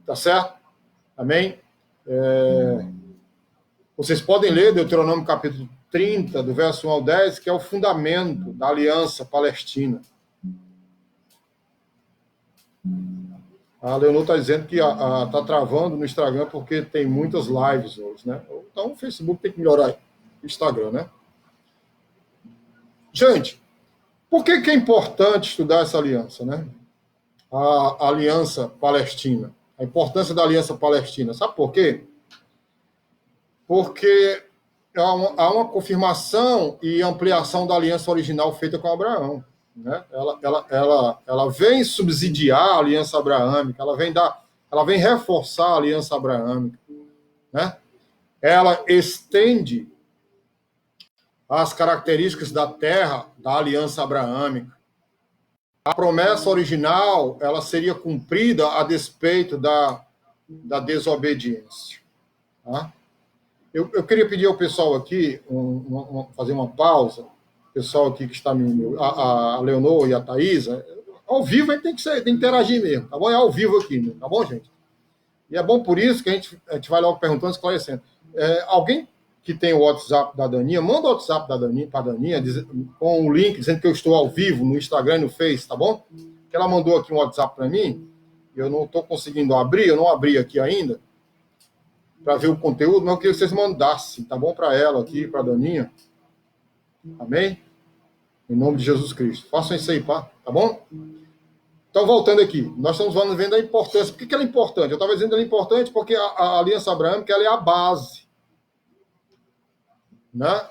Tá certo? Amém? Vocês podem ler Deuteronômio capítulo 30, do verso 1 ao 10, que é o fundamento da Aliança Palestina. A Leonor está dizendo que está travando no Instagram porque tem muitas lives hoje, né? Então o Facebook tem que melhorar o Instagram, né? Gente, por que é importante estudar essa aliança, né? A Aliança Palestina. A importância da Aliança Palestina. Sabe por quê? Porque há uma confirmação e ampliação da aliança original feita com Abraão. né? Ela vem subsidiar a aliança abraâmica, ela vem reforçar a aliança abraâmica, né? Ela estende as características da terra da aliança abraâmica. A promessa original, ela seria cumprida a despeito da desobediência. Tá? Eu queria pedir ao pessoal aqui, fazer uma pausa, o pessoal aqui que está a Leonor e a Thaisa, ao vivo a gente tem que interagir mesmo, tá bom? É ao vivo aqui, né? Tá bom, gente? E é bom por isso que a gente vai logo perguntando, esclarecendo. Alguém que tem o WhatsApp da Daninha, manda o WhatsApp da Daninha para a Daninha, com o link dizendo que eu estou ao vivo no Instagram e no Face, tá bom? Que ela mandou aqui um WhatsApp para mim, eu não estou conseguindo abrir, eu não abri aqui ainda, para ver o conteúdo, mas eu queria que vocês mandassem, tá bom? Para ela aqui, para a Daninha. Amém? Em nome de Jesus Cristo. Façam isso aí, tá bom? Então, voltando aqui, nós estamos vendo a importância. Por que ela é importante? Eu estava dizendo que ela é importante porque a aliança abraâmica ela é a base. Né?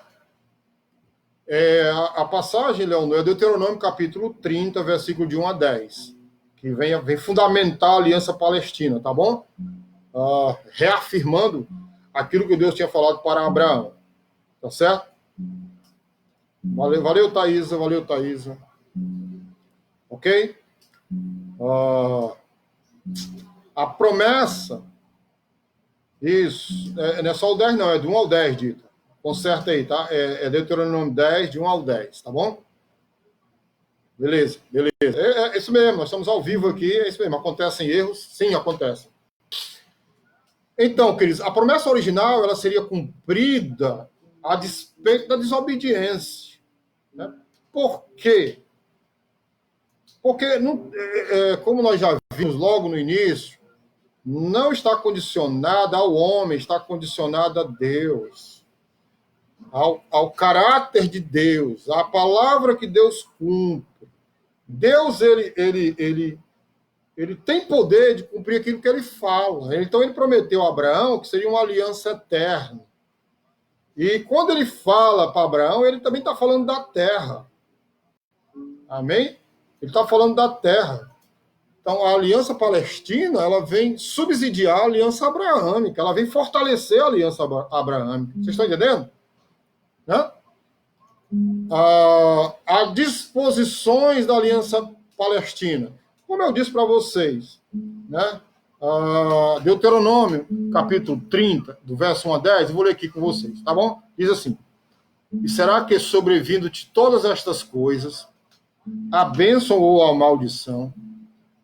A passagem, Leonor, é Deuteronômio capítulo 30, versículo de 1 a 10, que vem fundamentar a aliança palestina, tá bom? Reafirmando aquilo que Deus tinha falado para Abraão. Tá certo? Valeu, Thaisa, valeu, Thaisa. Ok? A promessa, isso, não é só o 10 não, é de 1 ao 10, Dita. Conserta aí, tá? É Deuteronômio 10, de 1 ao 10, tá bom? Beleza. É isso mesmo, nós estamos ao vivo aqui, é isso mesmo. Acontecem erros? Sim, acontecem. Então, queridos, a promessa original, ela seria cumprida a despeito da desobediência. Né? Por quê? Porque, como nós já vimos logo no início, não está condicionada ao homem, está condicionada a Deus, ao caráter de Deus, à palavra que Deus cumpre. Deus, ele tem poder de cumprir aquilo que ele fala. Então, ele prometeu a Abraão que seria uma aliança eterna. E quando ele fala para Abraão, ele também está falando da terra. Amém? Ele está falando da terra. Então, a aliança palestina, ela vem subsidiar a aliança abraâmica, ela vem fortalecer a aliança abraâmica. Vocês estão entendendo? Né? As disposições da aliança palestina. Como eu disse para vocês, né? Deuteronômio, capítulo 30, do verso 1 a 10, eu vou ler aqui com vocês, tá bom? Diz assim: E será que sobrevindo-te todas estas coisas, a bênção ou a maldição,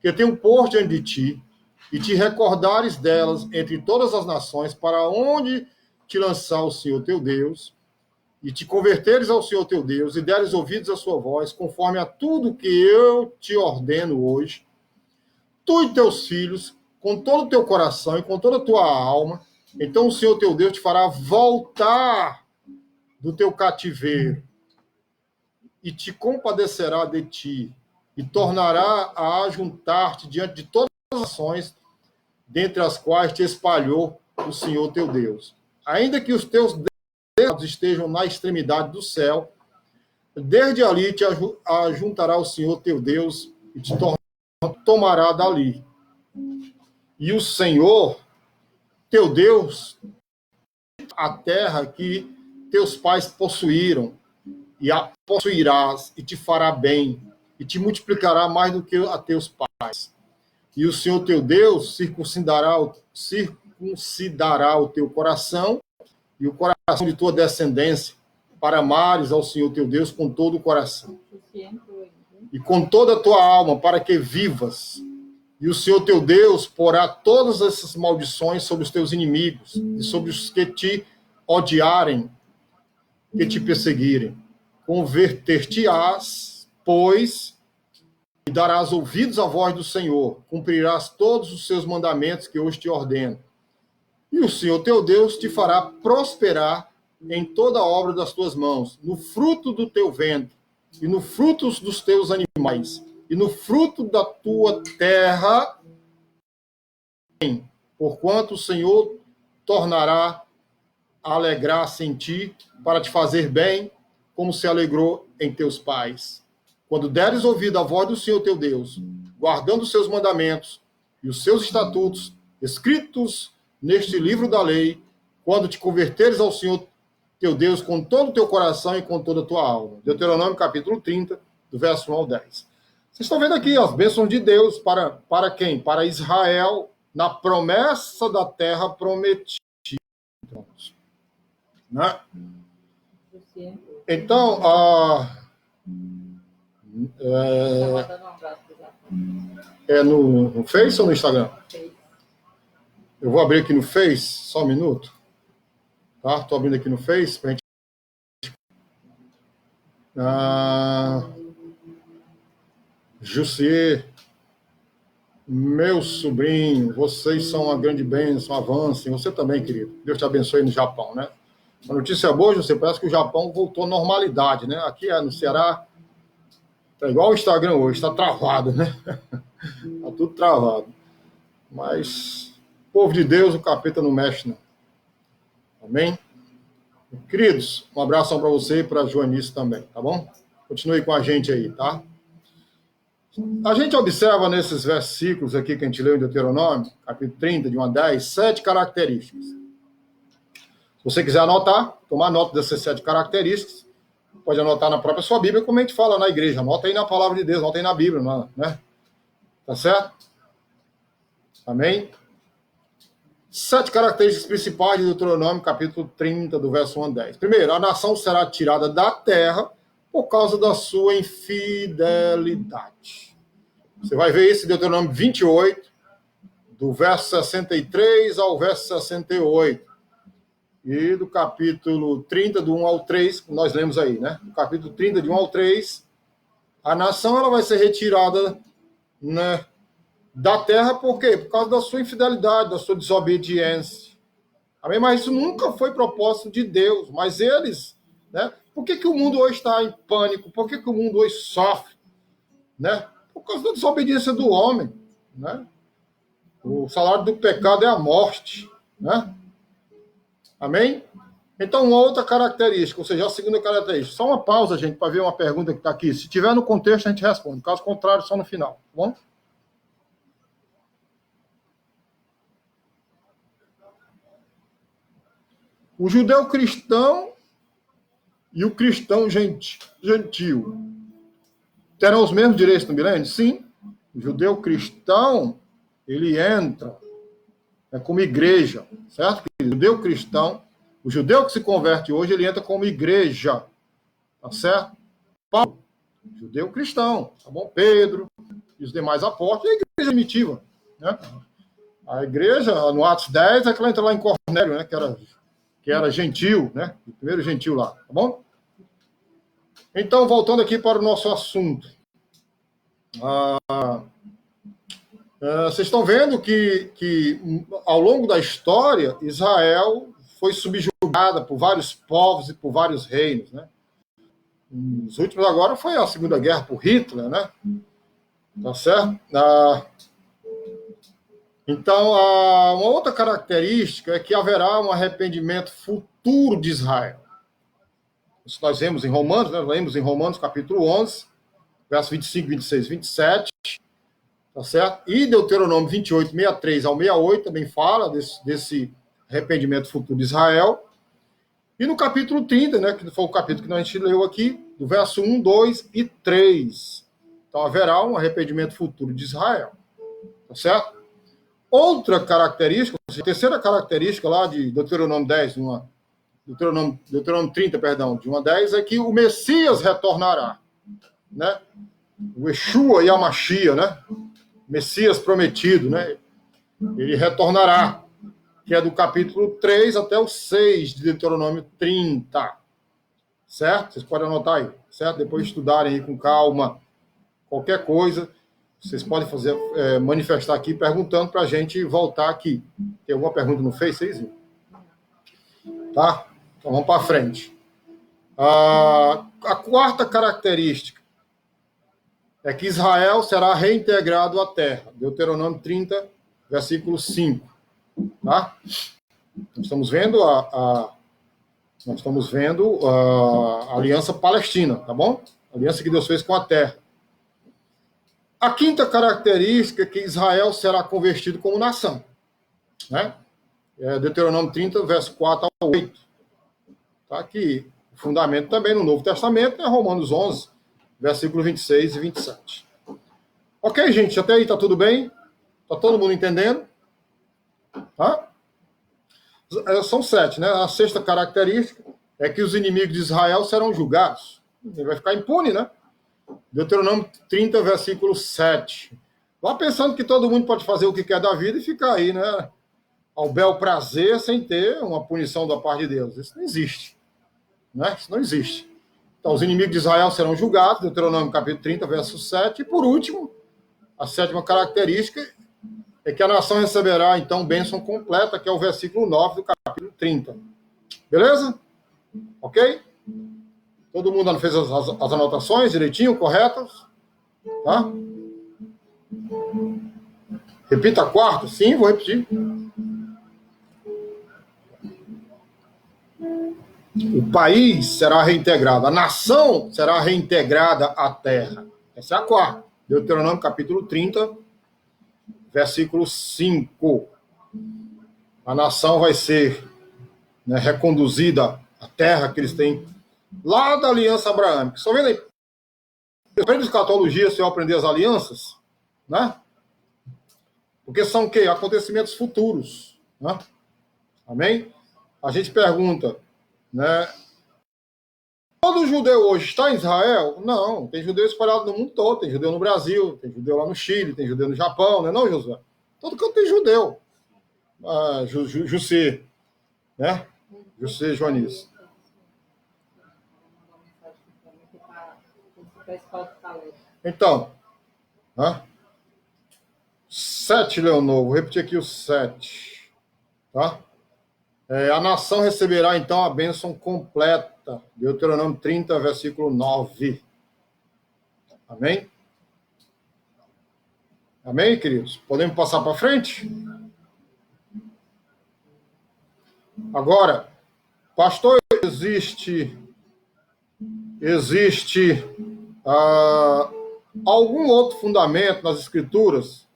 que tenho por diante de ti, e te recordares delas entre todas as nações, para onde te lançar o Senhor teu Deus, e te converteres ao Senhor teu Deus, e deres ouvidos à sua voz, conforme a tudo que eu te ordeno hoje, tu e teus filhos, com todo o teu coração e com toda a tua alma, então o Senhor teu Deus te fará voltar do teu cativeiro, e te compadecerá de ti, e tornará a ajuntar-te diante de todas as nações, dentre as quais te espalhou o Senhor teu Deus. Ainda que os teus dedos estejam na extremidade do céu, desde ali te ajuntará o Senhor teu Deus, e te tomará dali. E o Senhor, teu Deus, a terra que teus pais possuíram, e a possuirás, e te fará bem, e te multiplicará mais do que a teus pais. E o Senhor teu Deus circuncidará o teu coração e o coração de tua descendência, para amares ao Senhor teu Deus com todo o coração. E com toda a tua alma, para que vivas. E o Senhor teu Deus porá todas essas maldições sobre os teus inimigos, e sobre os que te odiarem, que te perseguirem. Converter-te-ás, pois, e darás ouvidos à voz do Senhor, cumprirás todos os seus mandamentos que hoje te ordeno. E o Senhor teu Deus te fará prosperar em toda a obra das tuas mãos, no fruto do teu ventre, e no fruto dos teus animais, e no fruto da tua terra, porquanto o Senhor tornará a alegrar-se em ti, para te fazer bem, como se alegrou em teus pais, quando deres ouvido à voz do Senhor teu Deus, guardando os seus mandamentos e os seus estatutos, escritos neste livro da lei, quando te converteres ao Senhor teu Deus com todo o teu coração e com toda a tua alma. Deuteronômio capítulo 30, do verso 1 ao 10. Vocês estão vendo aqui as bênçãos de Deus para quem? Para Israel, na promessa da terra prometida. Né? Então, é no Face ou no Instagram? Eu vou abrir aqui no Face, só um minuto. Tá? Estou abrindo aqui no Face para a gente. Jussier, meu sobrinho, vocês são uma grande bênção, avancem. Você também, querido. Deus te abençoe no Japão, né? A notícia boa, Jussier, parece que o Japão voltou à normalidade, né? Aqui no Ceará, tá igual o Instagram hoje, está travado, né? Tá tudo travado. Mas, povo de Deus, o capeta não mexe, não. Amém? Queridos, um abração para você e para a Joanice também, tá bom? Continue com a gente aí, tá? A gente observa nesses versículos aqui que a gente leu em Deuteronômio, capítulo 30, de 1 a 10, 7 características. Se você quiser anotar, tomar nota dessas 7 características, pode anotar na própria sua Bíblia, como a gente fala na igreja. Anota aí na palavra de Deus, anota aí na Bíblia, né? Tá certo? Amém? 7 características principais de Deuteronômio, capítulo 30, do verso 1 a 10. Primeiro, a nação será tirada da terra por causa da sua infidelidade. Você vai ver isso em Deuteronômio 28, do verso 63 ao verso 68. E do capítulo 30, do 1 ao 3, que nós lemos aí, né? No capítulo 30, de 1 ao 3, a nação ela vai ser retirada, né, da terra, por quê? Por causa da sua infidelidade, da sua desobediência. Amém? Mas isso nunca foi propósito de Deus. Mas eles, né? Por que o mundo hoje está em pânico? Por que o mundo hoje sofre? Né? Por causa da desobediência do homem. Né? O salário do pecado é a morte. Né? Amém? Então, uma outra característica, ou seja, a segunda característica. Só uma pausa, gente, para ver uma pergunta que está aqui. Se tiver no contexto, a gente responde. Caso contrário, só no final. Tá bom? O judeu cristão e o cristão gentil terão os mesmos direitos no milênio? Sim. O judeu cristão, ele entra como igreja, certo? O judeu cristão, o judeu que se converte hoje, ele entra como igreja, tá certo? Paulo, judeu cristão, tá bom? Pedro e os demais apóstolos, e a igreja primitiva, né? A igreja, no Atos 10, é que ela entra lá em Cornélio, né? Que era gentil, né? O primeiro gentil lá, tá bom? Então, voltando aqui para o nosso assunto. Vocês estão vendo que ao longo da história, Israel foi subjugada por vários povos e por vários reinos, né? Os últimos agora foi a Segunda Guerra por Hitler, né? Tá certo? Então, uma outra característica é que haverá um arrependimento futuro de Israel. Isso nós vemos em Romanos, né? Lemos em Romanos capítulo 11, verso 25, 26, 27, tá certo? E Deuteronômio 28, 63 ao 68 também fala desse arrependimento futuro de Israel. E no capítulo 30, né, que foi o capítulo que a gente leu aqui, do verso 1, 2 e 3. Então haverá um arrependimento futuro de Israel, tá certo? Outra característica, a terceira característica lá de Deuteronômio 10, Deuteronômio 30, perdão, de 1 a 10, é que o Messias retornará, né? O Yeshua e a Machia, né? Messias prometido, né? Ele retornará, que é do capítulo 3 até o 6 de Deuteronômio 30, certo? Vocês podem anotar aí, certo? Depois estudarem aí com calma, qualquer coisa, vocês podem fazer, manifestar aqui, perguntando para a gente voltar aqui. Tem alguma pergunta no Face aí, Zinho? Tá? Então vamos para frente. A quarta característica é que Israel será reintegrado à terra. Deuteronômio 30, versículo 5. Tá? Nós estamos vendo a aliança palestina, tá bom? A aliança que Deus fez com a terra. A quinta característica é que Israel será convertido como nação. Né? É Deuteronômio 30, verso 4 a 8. Tá aqui. O fundamento também no Novo Testamento é Romanos 11, versículos 26 e 27. Ok, gente? Até aí tá tudo bem? Tá todo mundo entendendo? Tá? São 7, né? A sexta característica é que os inimigos de Israel serão julgados. Ele vai ficar impune, né? Deuteronômio 30, versículo 7. Vá pensando que todo mundo pode fazer o que quer da vida e ficar aí, né? Ao bel prazer, sem ter uma punição da parte de Deus. Isso não existe. Né? Isso não existe. Então, os inimigos de Israel serão julgados, Deuteronômio capítulo 30, verso 7. E, por último, a sétima característica é que a nação receberá, então, bênção completa, que é o versículo 9 do capítulo 30. Beleza? Ok? Todo mundo fez as anotações direitinho, corretas? Tá? Repita a quarta. Sim, vou repetir. O país será reintegrado, a nação será reintegrada à terra. Essa é a quarta. Deuteronômio capítulo 30, versículo 5. A nação vai ser, né, reconduzida à terra que eles têm lá da aliança abraâmica. Só vendo aí. Eu aprendo escatologia se eu aprender as alianças, né? Porque são o quê? Acontecimentos futuros. Né? Amém? A gente pergunta, né? Todo judeu hoje está em Israel? Não, tem judeu espalhado no mundo todo. Tem judeu no Brasil, tem judeu lá no Chile, tem judeu no Japão, não é não, Josué? Todo canto tem judeu. Jussê, né? Jussê Joanis. Então, né? 7, Leonor, vou repetir aqui o 7. Tá? A nação receberá, então, a bênção completa. Deuteronômio 30, versículo 9. Amém? Amém, queridos? Podemos passar para frente? Agora, pastor, existe algum outro fundamento nas Escrituras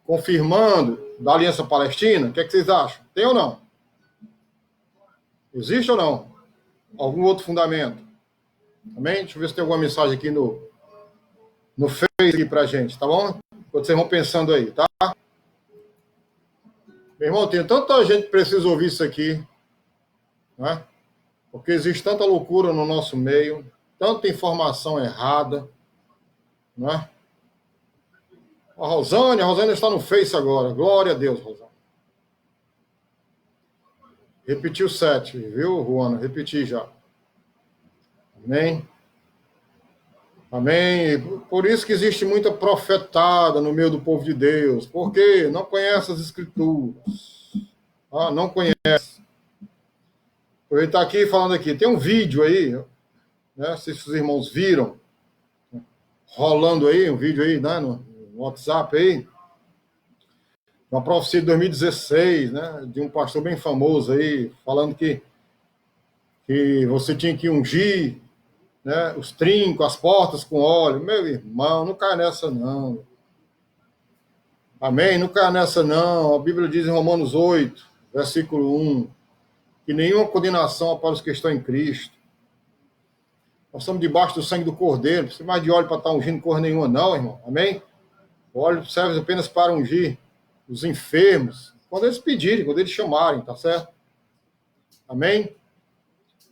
confirmando da Aliança Palestina? O que é que vocês acham? Tem ou não? Existe ou não? Algum outro fundamento? Amém? Deixa eu ver se tem alguma mensagem aqui no Face para a gente, tá bom? Enquanto vocês vão pensando aí, tá? Meu irmão, tem tanta gente que precisa ouvir isso aqui, né? Porque existe tanta loucura no nosso meio, tanta informação errada, né? A Rosânia está no Face agora. Glória a Deus, Rosânia. Repetiu 7, viu, Juana? Repeti já. Amém? Amém? Por isso que existe muita profetada no meio do povo de Deus. Por quê? Não conhece as Escrituras. Não conhece. Ele está aqui falando aqui. Tem um vídeo aí, né? Se os irmãos viram, rolando aí, um vídeo aí, né? No WhatsApp aí. Uma profecia de 2016, né? De um pastor bem famoso aí, falando que você tinha que ungir, né, os trincos, as portas com óleo. Meu irmão, não cai nessa não. Amém? Não cai nessa não. A Bíblia diz em Romanos 8, versículo 1, que nenhuma condenação há para os que estão em Cristo. Nós estamos debaixo do sangue do Cordeiro. Não precisa mais de óleo para estar ungindo cor nenhuma não, irmão. Amém? O óleo serve apenas para ungir os enfermos, quando eles pedirem, quando eles chamarem, tá certo? Amém?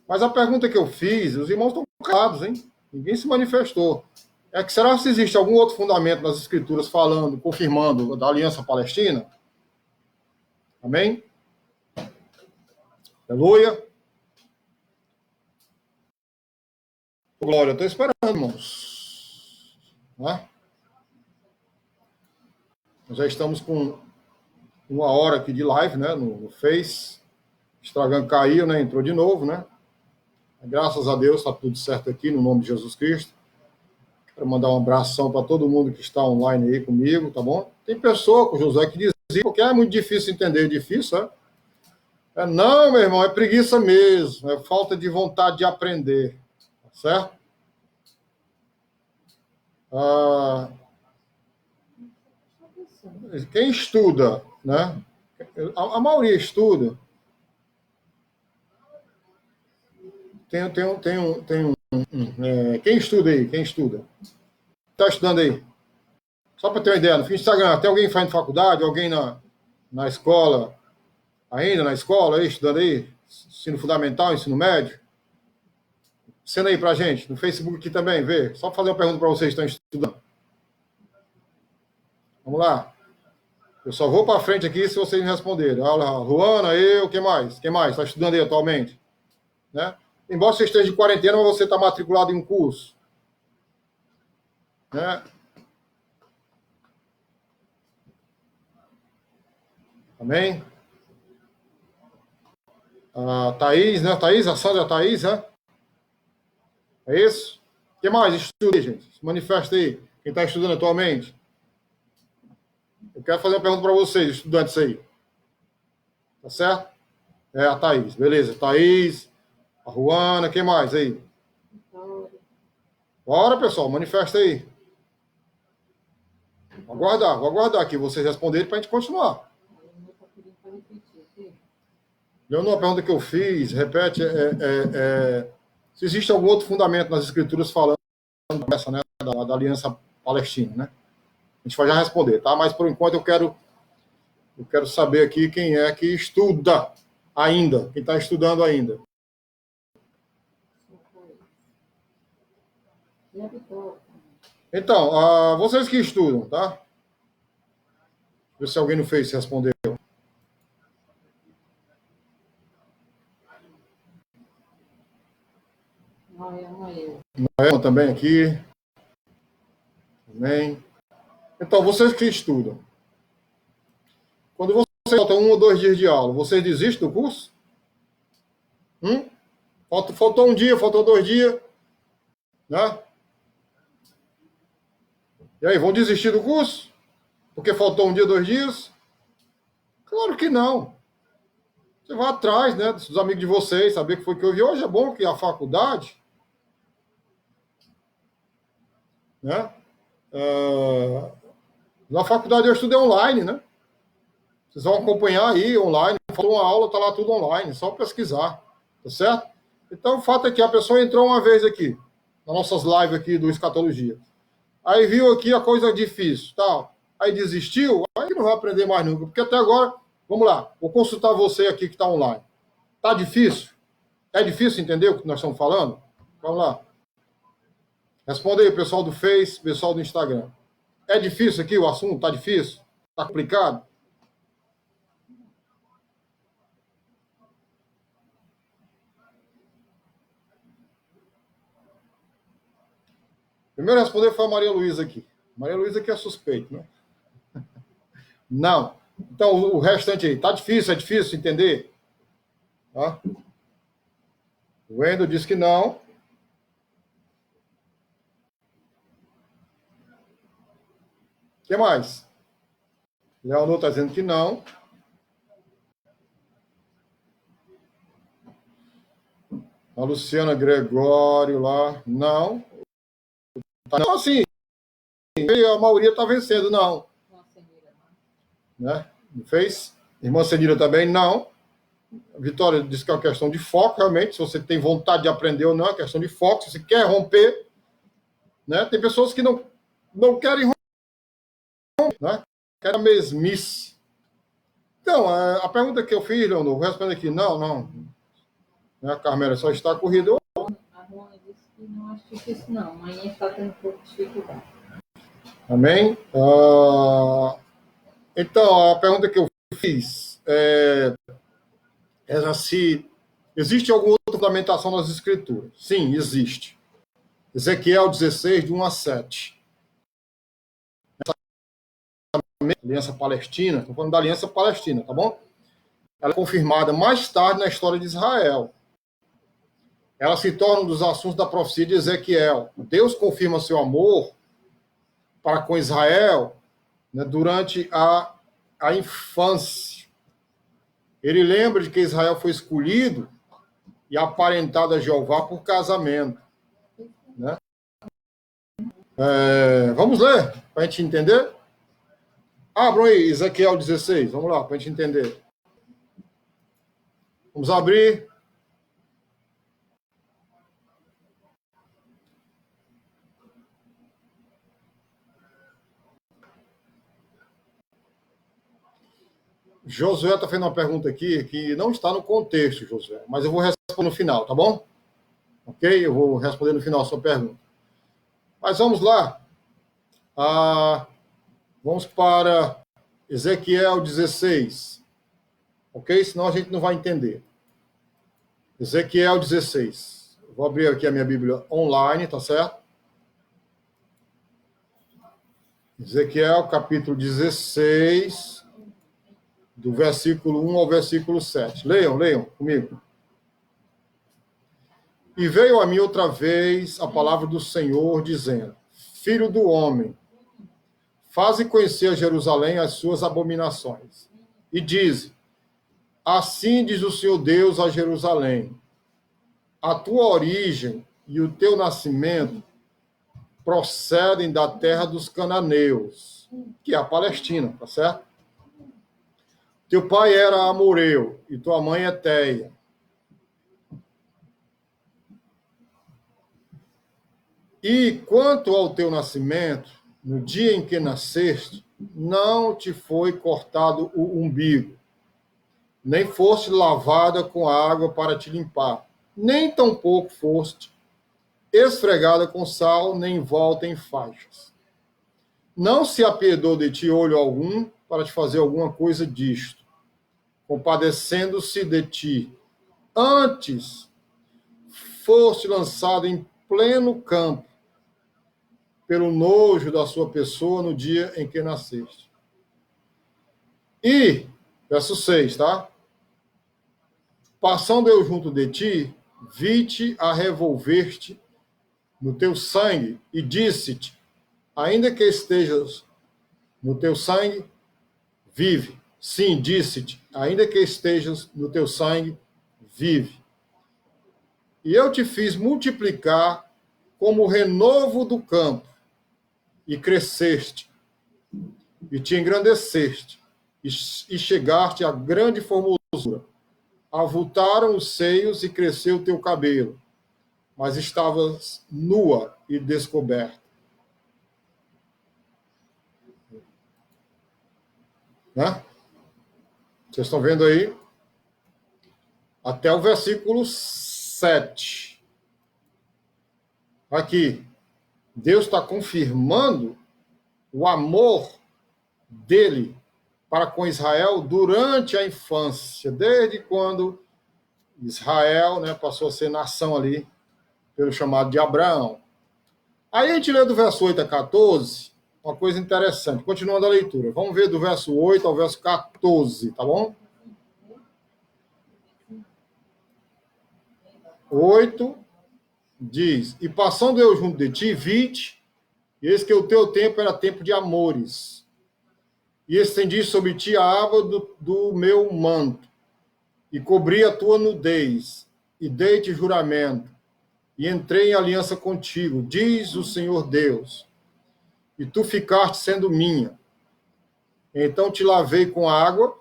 Mas a pergunta que eu fiz, os irmãos estão calados, hein? Ninguém se manifestou. É que será que existe algum outro fundamento nas Escrituras falando, confirmando da Aliança Palestina? Amém? Aleluia. Glória, eu estou esperando, irmãos. Né? Nós já estamos com 1 hora aqui de live, né? No Face. Estragando caiu, né? Entrou de novo, né? Graças a Deus, está tudo certo aqui, no nome de Jesus Cristo. Quero mandar um abração para todo mundo que está online aí comigo, tá bom? Tem pessoa com o José que dizia, porque é muito difícil entender, difícil, é? Não, meu irmão, é preguiça mesmo, é falta de vontade de aprender, tá certo? Ah, quem estuda, né? A maioria estuda. Quem estuda aí? Quem estuda? Está estudando aí? Só para ter uma ideia, no Instagram, tem alguém fazendo faculdade? Alguém na escola? Ainda na escola, aí, estudando aí? Ensino fundamental, ensino médio? Sendo aí pra gente, no Facebook aqui também, vê. Só fazer uma pergunta para vocês que estão estudando. Vamos lá. Eu só vou para frente aqui se vocês me responderem. Olha, Ruana, eu, quem mais? Quem mais está estudando aí atualmente? Né? Embora você esteja de quarentena, mas você está matriculado em um curso. Né? Amém? A Thaís, né? Thaís, a Sandra Thaís, né? É isso? O que mais? Estuda aí, gente. Se manifesta aí. Quem está estudando atualmente? Eu quero fazer uma pergunta para vocês, estudantes aí. Tá certo? É a Thaís, beleza. Thaís, a Ruana, quem mais aí? Bora, pessoal, manifesta aí. Vou aguardar aqui vocês responderem para a gente continuar. Leonor, a pergunta que eu fiz, repete, se existe algum outro fundamento nas escrituras falando dessa, né, da aliança palestina, né? A gente vai já responder, tá? Mas por enquanto eu quero saber aqui quem é que estuda ainda, quem está estudando ainda. Então, vocês que estudam, tá? Ver se alguém no Face respondeu. Noel também aqui. Também. Então, vocês que estudam. Quando você falta 1 ou 2 dias de aula, vocês desistem do curso? Faltou um dia, faltou 2 dias. Né? E aí, vão desistir do curso? Porque faltou um dia, 2 dias? Claro que não. Você vai atrás, né, dos amigos de vocês, saber o que foi que houve. Hoje é bom que a faculdade, né? Na faculdade eu estudei online, né? Vocês vão acompanhar aí online. Falou uma aula, tá lá tudo online, só pesquisar, tá certo? Então o fato é que a pessoa entrou uma vez aqui, nas nossas lives aqui do Escatologia. Aí viu aqui a coisa difícil, tal. Aí desistiu, aí não vai aprender mais nunca, porque até agora, vamos lá, vou consultar você aqui que está online. Tá difícil? É difícil entender o que nós estamos falando? Vamos lá. Responda aí, pessoal do Face, pessoal do Instagram. É difícil aqui o assunto? Tá difícil? Tá complicado? Primeiro a responder foi a Maria Luísa aqui. Maria Luísa que é suspeito, né? Não. Então, o restante aí. Tá difícil, é difícil entender? Tá? O Wendel disse que não. O que mais? Leonor está dizendo que não. A Luciana Gregório lá, não. Então, assim, a maioria está vencendo, não. Né? Não fez? Irmã Senira também, não. A Vitória disse que é uma questão de foco, realmente. Se você tem vontade de aprender ou não, é questão de foco. Se você quer romper, né? Tem pessoas que não querem romper, né? Querem a mesmice. Então, a pergunta que eu fiz, Leonor, vou responder aqui, não. Né, Carmela, só está corrida. A Rona disse que não acho difícil, não. Amanhã está tendo um pouco de dificuldade. Amém? Então, a pergunta que eu fiz é se existe alguma outra fundamentação nas Escrituras. Sim, existe. Ezequiel 16, de 1 a 7. Aliança Palestina, estou falando da Aliança Palestina, tá bom? Ela é confirmada mais tarde na história de Israel. Ela se torna um dos assuntos da profecia de Ezequiel. Deus confirma seu amor para com Israel, né, durante a infância. Ele lembra de que Israel foi escolhido e aparentado a Jeová por casamento. Né? Vamos ler, para a gente entender? Abram aí, Ezequiel 16, vamos lá, para a gente entender. Vamos abrir. Josué está fazendo uma pergunta aqui que não está no contexto, Josué, mas eu vou responder no final, tá bom? Ok? Eu vou responder no final a sua pergunta. Mas vamos lá. Vamos para Ezequiel 16. Ok? Senão a gente não vai entender. Ezequiel 16. Vou abrir aqui a minha Bíblia online, tá certo? Ezequiel, capítulo 16, do versículo 1 ao versículo 7. Leiam comigo. E veio a mim outra vez a palavra do Senhor, dizendo: Filho do homem, faze conhecer a Jerusalém as suas abominações. E dize: Assim diz o Senhor Deus a Jerusalém: A tua origem e o teu nascimento procedem da terra dos cananeus, que é a Palestina, tá certo? Teu pai era amoreu e tua mãe Eteia. E quanto ao teu nascimento, no dia em que nasceste, não te foi cortado o umbigo, nem foste lavada com água para te limpar, nem tampouco foste esfregada com sal, nem volta em faixas. Não se apiedou de ti olho algum para te fazer alguma coisa disto, compadecendo-se de ti. Antes foste lançado em pleno campo, pelo nojo da sua pessoa no dia em que nasceste. E, verso 6, tá? Passando eu junto de ti, vi-te a revolver-te no teu sangue e disse-te: ainda que estejas no teu sangue, vive. Sim, disse-te: ainda que estejas no teu sangue, vive. E eu te fiz multiplicar como o renovo do campo, e cresceste, e te engrandeceste, e chegaste a grande formosura. Avultaram os seios e cresceu o teu cabelo, mas estavas nua e descoberta. Né? Vocês estão vendo aí? Até o versículo 7. Aqui, Deus está confirmando o amor dele para com Israel durante a infância, desde quando Israel, né, passou a ser nação ali, pelo chamado de Abraão. Aí a gente lê do verso 8 a 14, uma coisa interessante. Continuando a leitura. Vamos ver do verso 8 ao verso 14, tá bom? 8 diz: E passando eu junto de ti, vi-te, e eis que o teu tempo era tempo de amores. E estendi sobre ti a aba do meu manto, e cobri a tua nudez, e dei-te juramento, e entrei em aliança contigo, diz o Senhor Deus, e tu ficaste sendo minha. Então te lavei com água,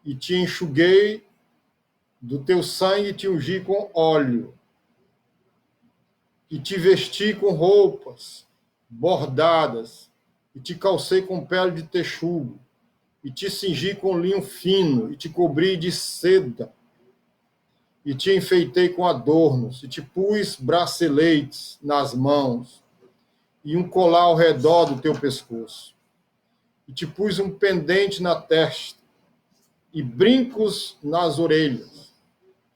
e te enxuguei do teu sangue, e te ungi com óleo, e te vesti com roupas bordadas, e te calcei com pele de texugo, e te cingi com linho fino, e te cobri de seda, e te enfeitei com adornos, e te pus braceletes nas mãos, e um colar ao redor do teu pescoço, e te pus um pendente na testa, e brincos nas orelhas,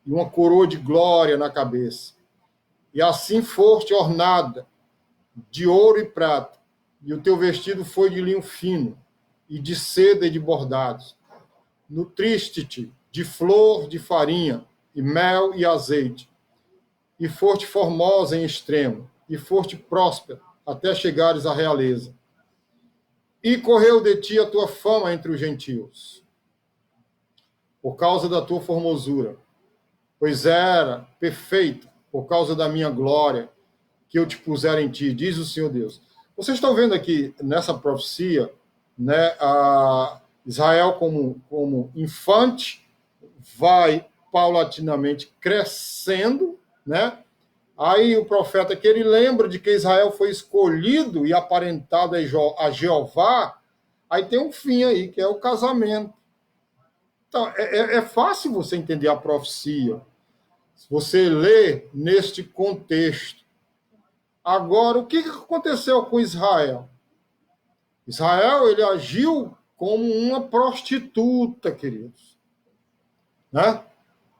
e uma coroa de glória na cabeça. E assim foste ornada de ouro e prata, e o teu vestido foi de linho fino, e de seda e de bordados. Nutriste-te de flor de farinha, e mel e azeite, e foste formosa em extremo, e foste próspera, até chegares à realeza. E correu de ti a tua fama entre os gentios, por causa da tua formosura, pois era perfeita, por causa da minha glória, que eu te puser em ti, diz o Senhor Deus. Vocês estão vendo aqui nessa profecia, né, a Israel como infante vai paulatinamente crescendo, né? Aí o profeta que ele lembra de que Israel foi escolhido e aparentado a Jeová, aí tem um fim aí, que é o casamento. Então, é fácil você entender a profecia, se você lê neste contexto. Agora, o que aconteceu com Israel? Israel, ele agiu como uma prostituta, queridos. Né?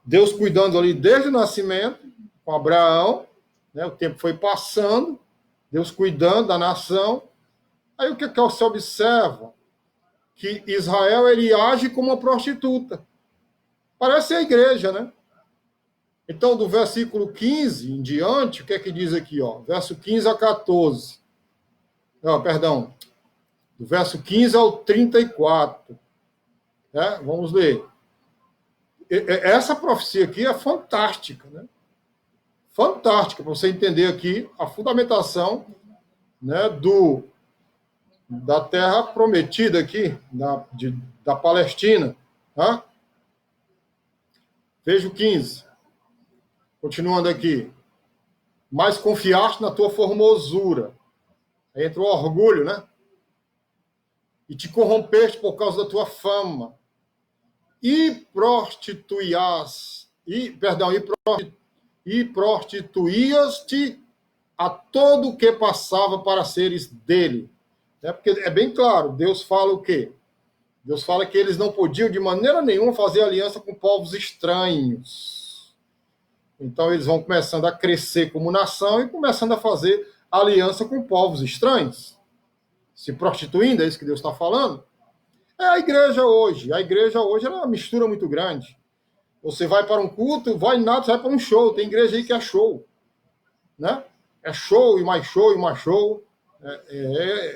Deus cuidando ali desde o nascimento, com Abraão, né? O tempo foi passando, Deus cuidando da nação. Aí o que você observa? Que Israel, ele age como uma prostituta. Parece a igreja, né? Então, do versículo 15 em diante, o que é que diz aqui? Ó? Verso 15 a 14. Não, perdão. Do verso 15 ao 34. Né? Vamos ler. Essa profecia aqui é fantástica, né? Fantástica, para você entender aqui a fundamentação, né, da terra prometida aqui, da Palestina. Tá? Veja o 15. Continuando aqui. Mas confiaste na tua formosura. Aí entra o orgulho, né? E te corrompeste por causa da tua fama. E prostituías-te a todo o que passava para seres dele. Porque é bem claro, Deus fala o quê? Deus fala que eles não podiam de maneira nenhuma fazer aliança com povos estranhos. Então eles vão começando a crescer como nação e começando a fazer aliança com povos estranhos. Se prostituindo, é isso que Deus está falando? É a igreja hoje. A igreja hoje é uma mistura muito grande. Você vai para um culto, vai nada, você vai para um show. Tem igreja aí que é show. Né? É show e mais show e mais show.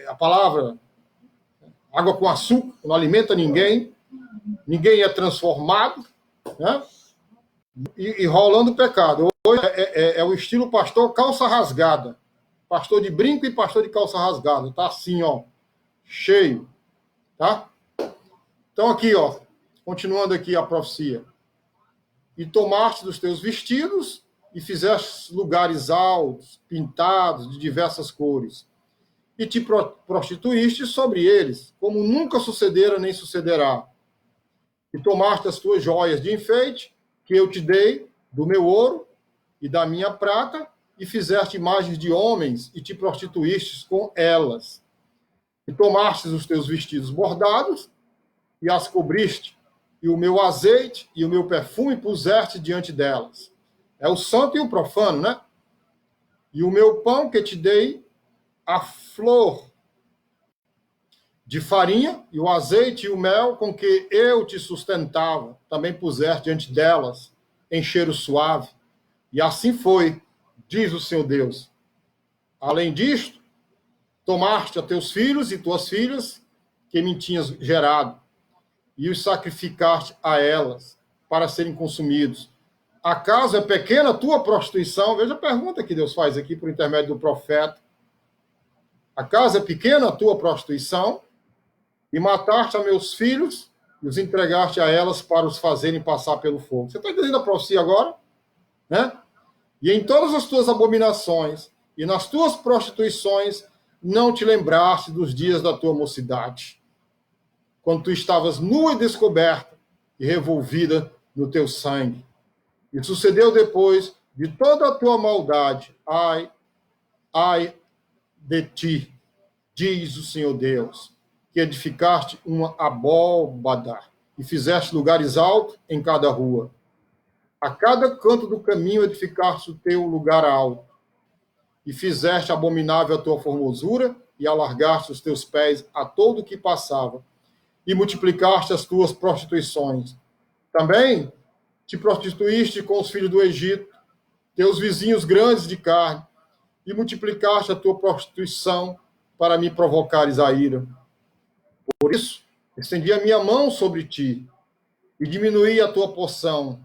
A palavra água com açúcar, não alimenta ninguém. Ninguém é transformado. Né? E rolando pecado. Hoje é o estilo pastor calça rasgada. Pastor de brinco e pastor de calça rasgada. Tá assim, ó, cheio. Tá? Então aqui, ó, continuando aqui a profecia. E tomaste dos teus vestidos e fizeste lugares altos, pintados de diversas cores. E te prostituíste sobre eles, como nunca sucedera nem sucederá. E tomaste as tuas joias de enfeite, que eu te dei, do meu ouro e da minha prata, e fizeste imagens de homens e te prostituíste com elas. E tomaste os teus vestidos bordados e as cobriste, e o meu azeite e o meu perfume puseste diante delas. É o santo e o profano, né? E o meu pão que te dei, a flor de farinha, e o azeite e o mel com que eu te sustentava, também puseste diante delas, em cheiro suave. E assim foi, diz o Senhor Deus. Além disto, tomaste a teus filhos e tuas filhas, que me tinhas gerado, e os sacrificaste a elas, para serem consumidos. Acaso é pequena a tua prostituição? Veja a pergunta que Deus faz aqui por intermédio do profeta. Acaso é pequena a tua prostituição? E mataste a meus filhos e os entregaste a elas para os fazerem passar pelo fogo. Você está entendendo a profecia agora? Né? E em todas as tuas abominações e nas tuas prostituições não te lembraste dos dias da tua mocidade, quando tu estavas nua e descoberta e revolvida no teu sangue. E sucedeu depois de toda a tua maldade, ai de ti, diz o Senhor Deus, que edificaste uma abóbada e fizeste lugares altos em cada rua. A cada canto do caminho edificaste o teu lugar alto, e fizeste abominável a tua formosura, e alargaste os teus pés a todo o que passava, e multiplicaste as tuas prostituições. Também te prostituíste com os filhos do Egito, teus vizinhos grandes de carne, e multiplicaste a tua prostituição para me provocares a ira. Por isso, estendi a minha mão sobre ti, e diminuí a tua porção,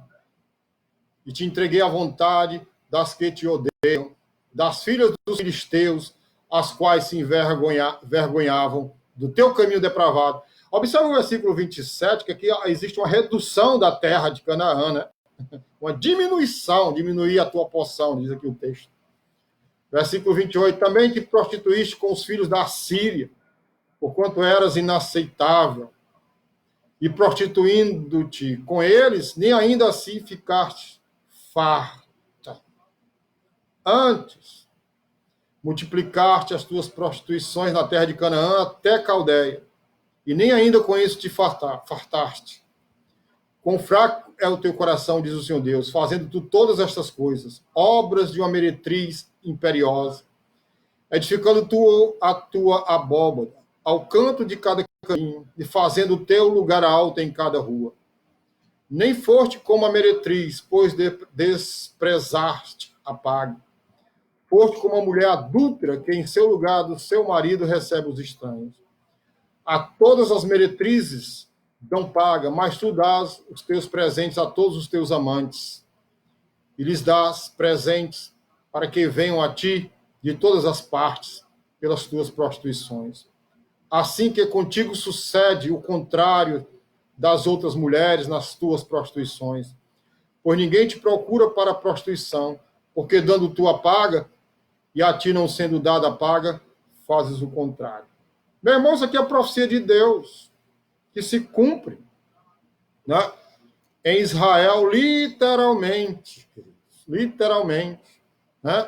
e te entreguei à vontade das que te odeiam, das filhas dos filisteus, as quais se envergonhavam do teu caminho depravado. Observe o versículo 27, que aqui existe uma redução da terra de Canaã, né? Uma diminuição, diminuir a tua porção, diz aqui o texto. Versículo 28, também te prostituíste com os filhos da Síria, porquanto eras inaceitável, e prostituindo-te com eles, nem ainda assim ficaste farta. Antes, multiplicaste as tuas prostituições na terra de Canaã até Caldeia, e nem ainda com isso te fartaste. Quão fraco é o teu coração, diz o Senhor Deus, fazendo tu todas estas coisas, obras de uma meretriz imperiosa, edificando tu a tua abóbada, ao canto de cada caminho, e fazendo o teu lugar alto em cada rua. Nem foste como a meretriz, pois desprezaste a paga. Foste como a mulher adúltera, que em seu lugar do seu marido recebe os estranhos. A todas as meretrizes dão paga, mas tu dás os teus presentes a todos os teus amantes, e lhes dás presentes para que venham a ti de todas as partes pelas tuas prostituições. Assim que contigo sucede o contrário das outras mulheres nas tuas prostituições. Pois ninguém te procura para a prostituição, porque dando tu a paga, e a ti não sendo dada a paga, fazes o contrário. Meu irmão, isso aqui é a profecia de Deus, que se cumpre, né? Em Israel, literalmente, né?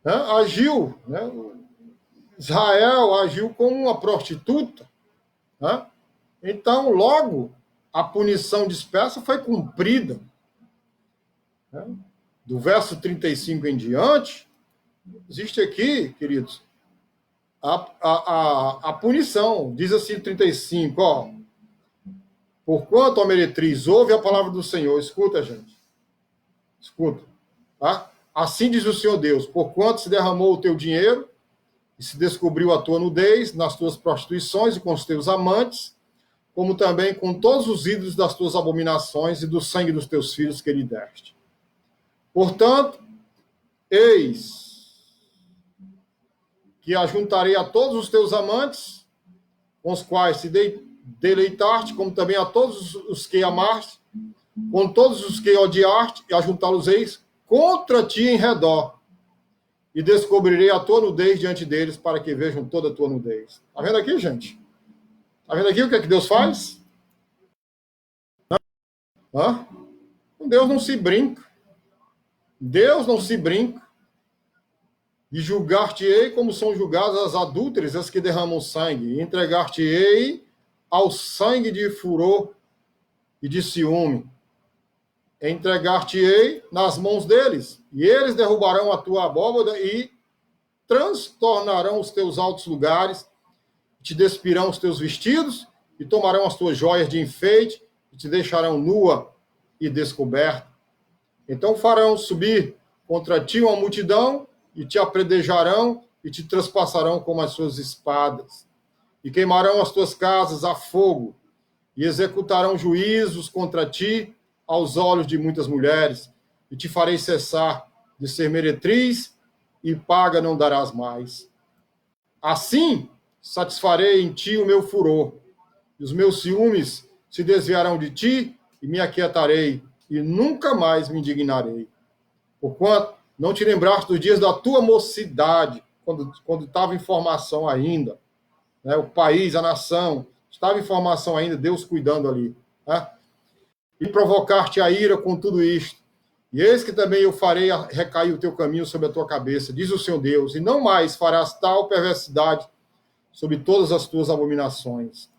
Agiu, né? Israel agiu como uma prostituta, né? Então, logo, a punição dispersa foi cumprida, né? Do verso 35 em diante, existe aqui, queridos, a punição. Diz assim, 35, ó. Porquanto, ó meretriz, ouve a palavra do Senhor. Escuta, gente. Escuta. Tá? Assim diz o Senhor Deus, porquanto se derramou o teu dinheiro e se descobriu a tua nudez nas tuas prostituições e com os teus amantes, como também com todos os ídolos das tuas abominações e do sangue dos teus filhos que lhe deste. Portanto, eis que ajuntarei a todos os teus amantes, com os quais se deleitaste, como também a todos os que amaste, com todos os que odiaste, e ajuntá-los-eis contra ti em redor, e descobrirei a tua nudez diante deles, para que vejam toda a tua nudez. Está vendo aqui, gente? Está vendo aqui o que é que Deus faz? Deus não se brinca. Deus não se brinca. E julgar-te-ei como são julgadas as adúlteras, as que derramam sangue, e entregar-te-ei ao sangue de furor e de ciúme. Entregar-te-ei nas mãos deles, e eles derrubarão a tua abóbada e transtornarão os teus altos lugares, te despirão os teus vestidos, e tomarão as tuas joias de enfeite, e te deixarão nua e descoberta. Então farão subir contra ti uma multidão, e te apredejarão e te traspassarão como as suas espadas. E queimarão as tuas casas a fogo, e executarão juízos contra ti aos olhos de muitas mulheres, e te farei cessar de ser meretriz, e paga não darás mais. Assim satisfarei em ti o meu furor, e os meus ciúmes se desviarão de ti, e me aquietarei, e nunca mais me indignarei. Porquanto não te lembraste dos dias da tua mocidade, quando estava em formação ainda, né? O país, a nação, estava em formação ainda, Deus cuidando ali, né? E provocar-te a ira com tudo isto. E eis que também eu farei recair o teu caminho sobre a tua cabeça, diz o Senhor Deus, e não mais farás tal perversidade sobre todas as tuas abominações.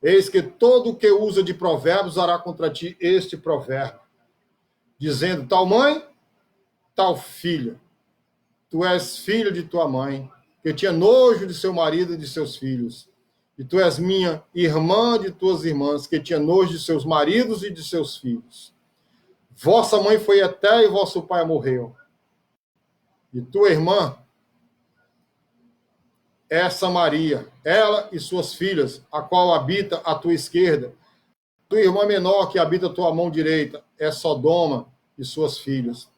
Eis que todo o que usa de provérbios hará contra ti este provérbio, dizendo, tal mãe, tal filha, tu és filha de tua mãe, que tinha nojo de seu marido e de seus filhos, e tu és minha irmã de tuas irmãs, que tinha nojo de seus maridos e de seus filhos. Vossa mãe foi até e vosso pai morreu. E tua irmã é Samaria, ela e suas filhas, a qual habita à tua esquerda. Tua irmã menor, que habita à tua mão direita, é Sodoma e suas filhas.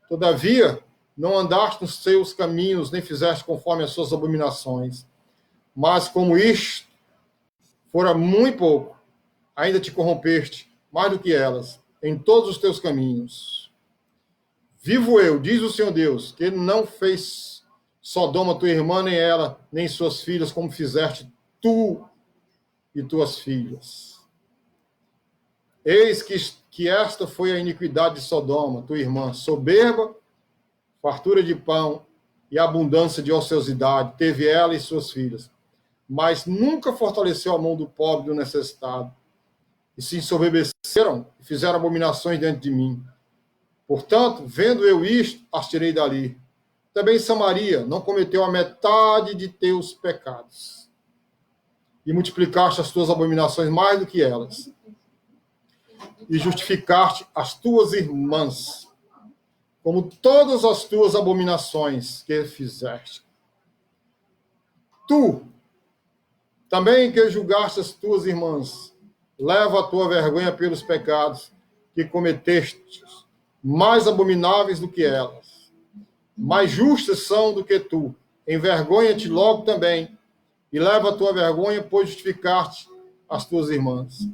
Todavia, não andaste nos seus caminhos, nem fizeste conforme as suas abominações. Mas como isto fora muito pouco, ainda te corrompeste, mais do que elas, em todos os teus caminhos. Vivo eu, diz o Senhor Deus, que não fez Sodoma tua irmã, nem ela, nem suas filhas, como fizeste tu e tuas filhas. Eis que esta foi a iniquidade de Sodoma, tua irmã, soberba, fartura de pão e abundância de ociosidade, teve ela e suas filhas. Mas nunca fortaleceu a mão do pobre e do necessitado. E se ensoberbeceram e fizeram abominações diante de mim. Portanto, vendo eu isto, as tirei dali. Também Samaria não cometeu a metade de teus pecados. E multiplicaste as tuas abominações mais do que elas. E justificaste as tuas irmãs, como todas as tuas abominações que fizeste. Tu, também que julgaste as tuas irmãs, leva a tua vergonha pelos pecados que cometeste, mais abomináveis do que elas. Mais justas são do que tu. Envergonha-te logo também, e leva a tua vergonha, pois justificaste as tuas irmãs.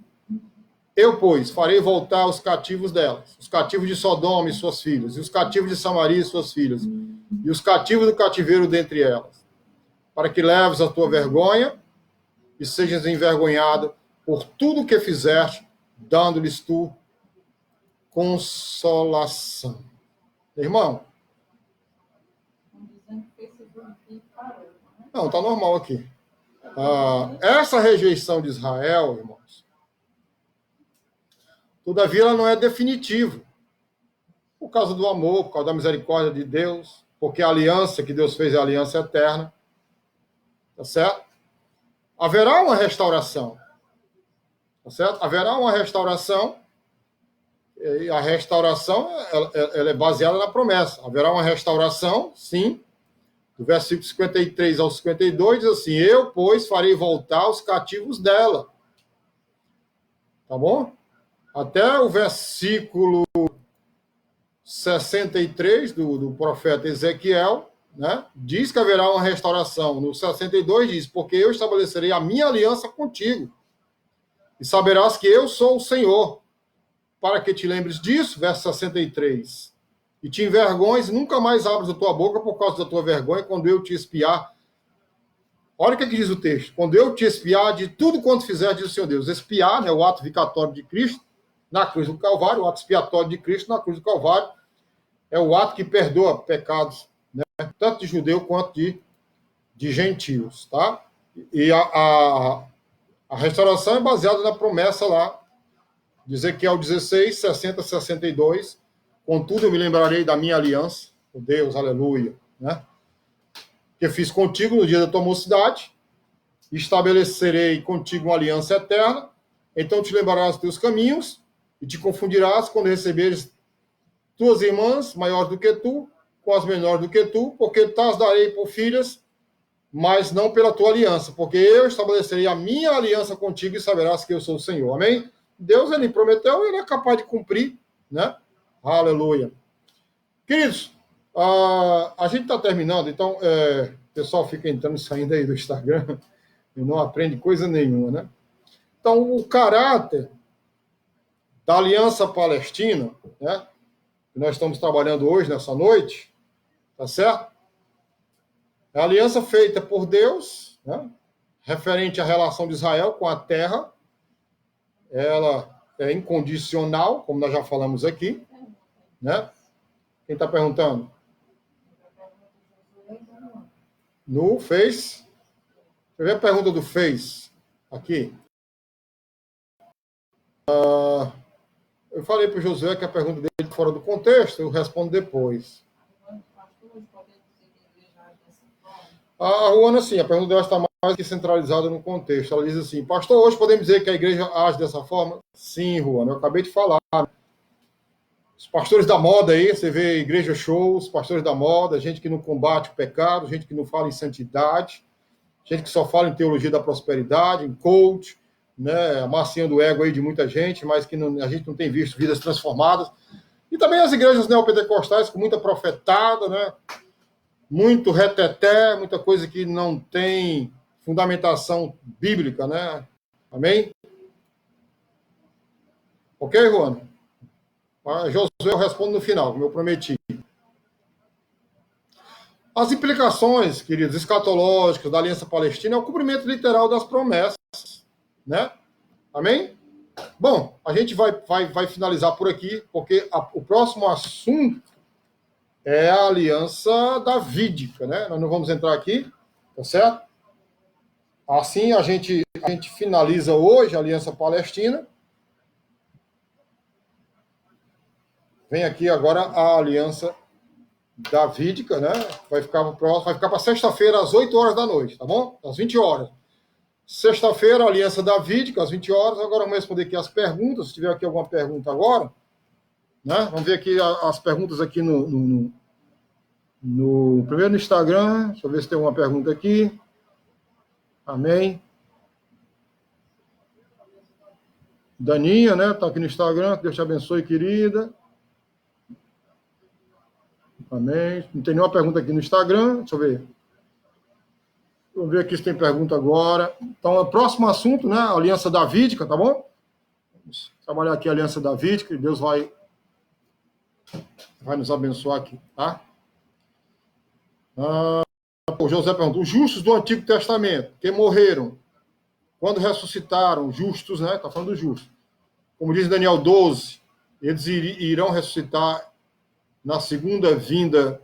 Eu, pois, farei voltar os cativos delas, os cativos de Sodoma e suas filhas, e os cativos de Samaria e suas filhas, e os cativos do cativeiro dentre elas, para que leves a tua vergonha e sejas envergonhado por tudo que fizeste, dando-lhes tu consolação. Irmão? Não, está normal aqui. Essa rejeição de Israel, irmãos, todavia ela não é definitiva. Por causa do amor, por causa da misericórdia de Deus, porque a aliança que Deus fez é a aliança eterna. Tá certo? Haverá uma restauração. Tá certo? Haverá uma restauração. E a restauração ela é baseada na promessa. Haverá uma restauração, sim. Do versículo 53 ao 52 diz assim: eu, pois, farei voltar os cativos dela. Tá bom? Até o versículo 63 do profeta Ezequiel, né, diz que haverá uma restauração. No 62 diz: porque eu estabelecerei a minha aliança contigo, e saberás que eu sou o Senhor, para que te lembres disso, verso 63. E te envergonhes, nunca mais abras a tua boca por causa da tua vergonha, quando eu te espiar. Olha o que diz o texto: quando eu te espiar de tudo quanto fizer, diz o Senhor Deus. Espiar, né, o ato vicatório de Cristo na cruz do Calvário, o ato expiatório de Cristo na cruz do Calvário, é o ato que perdoa pecados, né, tanto de judeu quanto de gentios, tá? E a restauração é baseada na promessa lá, de Ezequiel 16, 60, 62. Contudo, eu me lembrarei da minha aliança, o Deus, aleluia, né? Que fiz contigo no dia da tua mocidade, estabelecerei contigo uma aliança eterna, então te lembrarás dos teus caminhos, e te confundirás quando receberes tuas irmãs, maiores do que tu, com as menores do que tu, porque tas darei por filhas, mas não pela tua aliança, porque eu estabelecerei a minha aliança contigo e saberás que eu sou o Senhor. Amém? Deus, ele prometeu, ele é capaz de cumprir, né? Aleluia. Queridos, a gente está terminando, então, o pessoal fica entrando e saindo aí do Instagram e não aprende coisa nenhuma, né? Então, o caráter da Aliança Palestina, né, que nós estamos trabalhando hoje, nessa noite, tá certo? É a aliança feita por Deus, né, referente à relação de Israel com a terra. Ela é incondicional, como nós já falamos aqui, né? Quem está perguntando? No Face. Deixa eu ver a pergunta do Face aqui. Eu falei para o Josué que a pergunta dele fora do contexto, eu respondo depois. A Ruana, sim, a pergunta dela está mais que centralizada no contexto. Ela diz assim: pastor, hoje podemos dizer que a igreja age dessa forma? Sim, Ruana, eu acabei de falar. Os pastores da moda aí, você vê igreja show, os pastores da moda, gente que não combate o pecado, gente que não fala em santidade, gente que só fala em teologia da prosperidade, em coach, né, amaciando o ego aí de muita gente, mas que a gente não tem visto vidas transformadas. E também as igrejas neopentecostais com muita profetada, né? Muito reteté, muita coisa que não tem fundamentação bíblica, né? Amém? Ok, Juan? Josué, eu respondo no final, como eu prometi. As implicações, queridos, escatológicas da Aliança Palestina é o cumprimento literal das promessas, né? Amém? Bom, a gente vai finalizar por aqui, porque o próximo assunto é a Aliança Davídica, né? Nós não vamos entrar aqui, tá certo? Assim, a gente finaliza hoje a Aliança Palestina. Vem aqui agora a Aliança Davídica, né? Vai ficar para sexta-feira, às 8 horas da noite, tá bom? Às 20 horas. Sexta-feira, Aliança Davídica, às 20 horas. Agora vamos responder aqui as perguntas. Se tiver aqui alguma pergunta agora, né? Vamos ver aqui as perguntas aqui primeiro no Instagram. Deixa eu ver se tem alguma pergunta aqui. Amém. Daninha, né? Tá aqui no Instagram. Que Deus te abençoe, querida. Amém. Não tem nenhuma pergunta aqui no Instagram. Deixa eu ver. Vamos ver aqui se tem pergunta agora. Então, o próximo assunto, né? Aliança Davídica, tá bom? Vamos trabalhar aqui a Aliança Davídica e Deus vai nos abençoar aqui, tá? O José perguntou: os justos do Antigo Testamento, que morreram, quando ressuscitaram, justos, né? Está falando dos justos. Como diz Daniel 12, eles irão ressuscitar na segunda vinda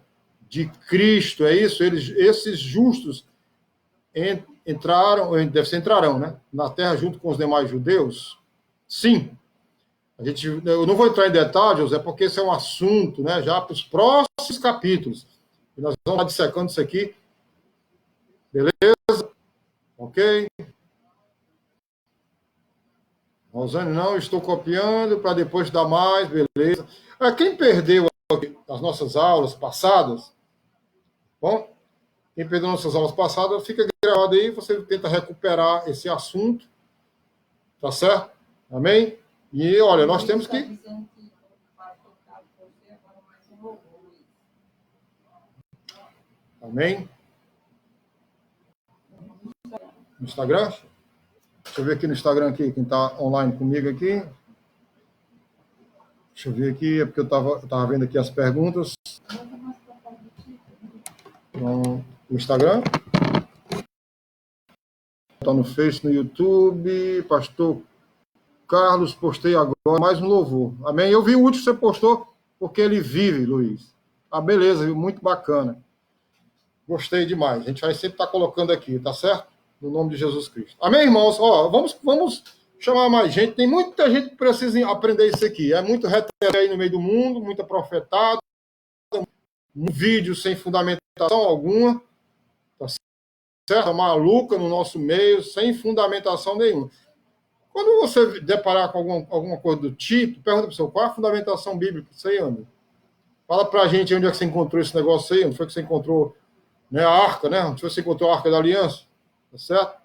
de Cristo, é isso? Esses justos entrarão, né? Na terra junto com os demais judeus? Sim. Eu não vou entrar em detalhes, José, porque esse é um assunto, né? Já para os próximos capítulos. E nós vamos estar dissecando isso aqui. Beleza? Ok? Rosane, não, estou copiando para depois dar mais, beleza. Quem perdeu as nossas aulas passadas, bom, quem perdeu nossas aulas passadas, fica gravado aí, você tenta recuperar esse assunto, tá certo? Amém? E, olha, nós temos que... Amém? No Instagram? Deixa eu ver aqui no Instagram, aqui, quem está online comigo aqui. Deixa eu ver aqui, é porque eu estava vendo aqui as perguntas. No Instagram. Está no Face, no YouTube. Pastor Carlos, postei agora mais um louvor. Amém? Eu vi o último que você postou, porque ele vive, Luiz. Ah, beleza, muito bacana. Gostei demais. A gente vai sempre estar colocando aqui, tá certo? No nome de Jesus Cristo. Amém, irmãos? Ó, vamos chamar mais gente. Tem muita gente que precisa aprender isso aqui. É muito reteté aí no meio do mundo, muita profetada, um vídeo sem fundamentação alguma, tá certo? Maluca no nosso meio, sem fundamentação nenhuma. Quando você deparar com alguma coisa do tipo, pergunta para o seu, qual é a fundamentação bíblica disso aí, André? Fala para a gente onde é que você encontrou esse negócio aí, onde foi que você encontrou, né, a arca, né? Onde você encontrou a arca da aliança, tá certo?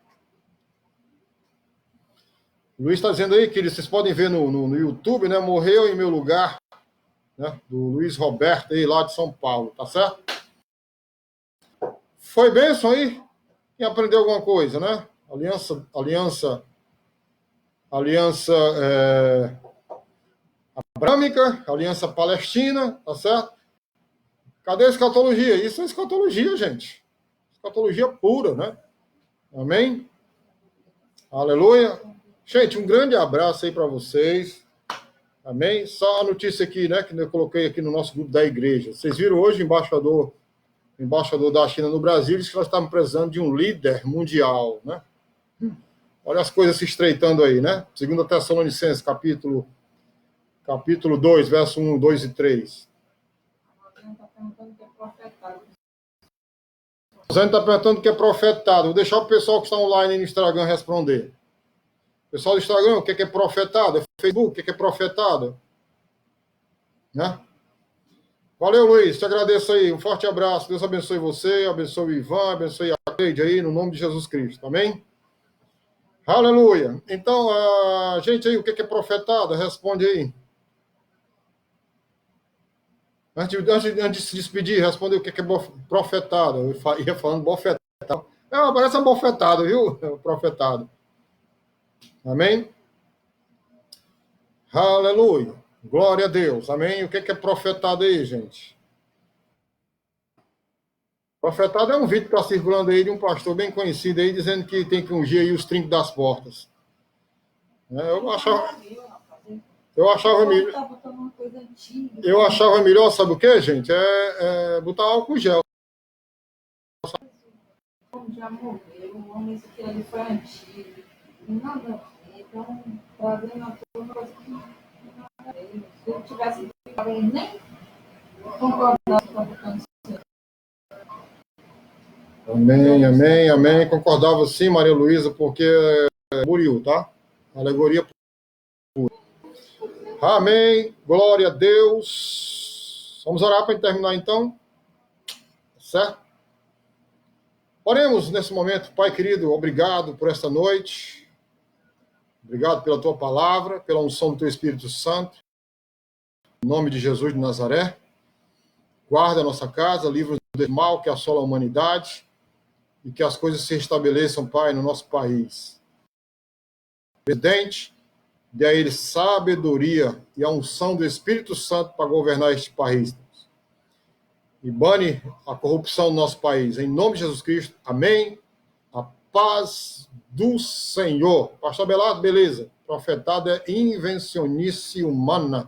O Luiz está dizendo aí que vocês podem ver no YouTube, né? Morreu em meu lugar, né? Do Luiz Roberto aí, lá de São Paulo, tá certo? Foi bênção aí? Quem aprendeu alguma coisa, né? Aliança abrâmica, aliança palestina, tá certo? Cadê a escatologia? Isso é escatologia, gente. Escatologia pura, né? Amém? Aleluia. Gente, um grande abraço aí para vocês. Amém? Só a notícia aqui, né, que eu coloquei aqui no nosso grupo da igreja. Vocês viram hoje o embaixador da China no Brasil disse que nós estamos precisando de um líder mundial, né? Olha as coisas se estreitando aí, né? 2 Tessalonicenses, capítulo 2, verso 1, 2 e 3. Você está perguntando o que é profetado. Vou deixar o pessoal que está online no Instagram responder. Pessoal do Instagram, o que é profetado? É Facebook, o que é profetado? Né? Valeu, Luiz. Te agradeço aí. Um forte abraço. Deus abençoe você, abençoe o Ivan, abençoe a Cleide aí, no nome de Jesus Cristo. Amém? Aleluia. Então, gente aí, o que é profetado? Responde aí. Antes de se despedir, responder o que é profetado. Eu ia falando bofetado. Parece uma bofetada, viu? Profetado. Amém? Aleluia. Glória a Deus. Amém? O que é profetado aí, gente? Profetado é um vídeo que está circulando aí de um pastor bem conhecido aí, dizendo que tem que ungir aí os trincos das portas. Eu achava melhor, sabe o que, gente? Botar álcool gel. Já morreu, isso aqui ali foi antigo. Nada a ver. Então, trazendo a turma, coisa que nada a ver. Se eu tivesse nem concordado com o que está acontecendo. Amém. Concordava sim, Maria Luísa, porque muriu, tá? Alegoria. Amém. Glória a Deus. Vamos orar para terminar, então? Certo? Oremos nesse momento. Pai querido, obrigado por esta noite. Obrigado pela tua palavra, pela unção do teu Espírito Santo. Em nome de Jesus de Nazaré. Guarda a nossa casa, livra-nos do mal que assola a humanidade e que as coisas se estabeleçam, Pai, no nosso país. Presidente, dê a ele sabedoria e a unção do Espírito Santo para governar este país. E bane a corrupção no nosso país. Em nome de Jesus Cristo. Amém. A paz do Senhor. Pastor Abelardo, beleza. Profetada é invencionice humana.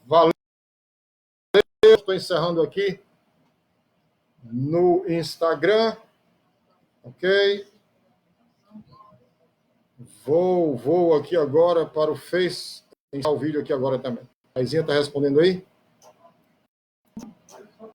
Valeu. Estou encerrando aqui no Instagram. Ok? Vou aqui agora para o Face. Tem o vídeo aqui agora também. A Izinha está respondendo aí?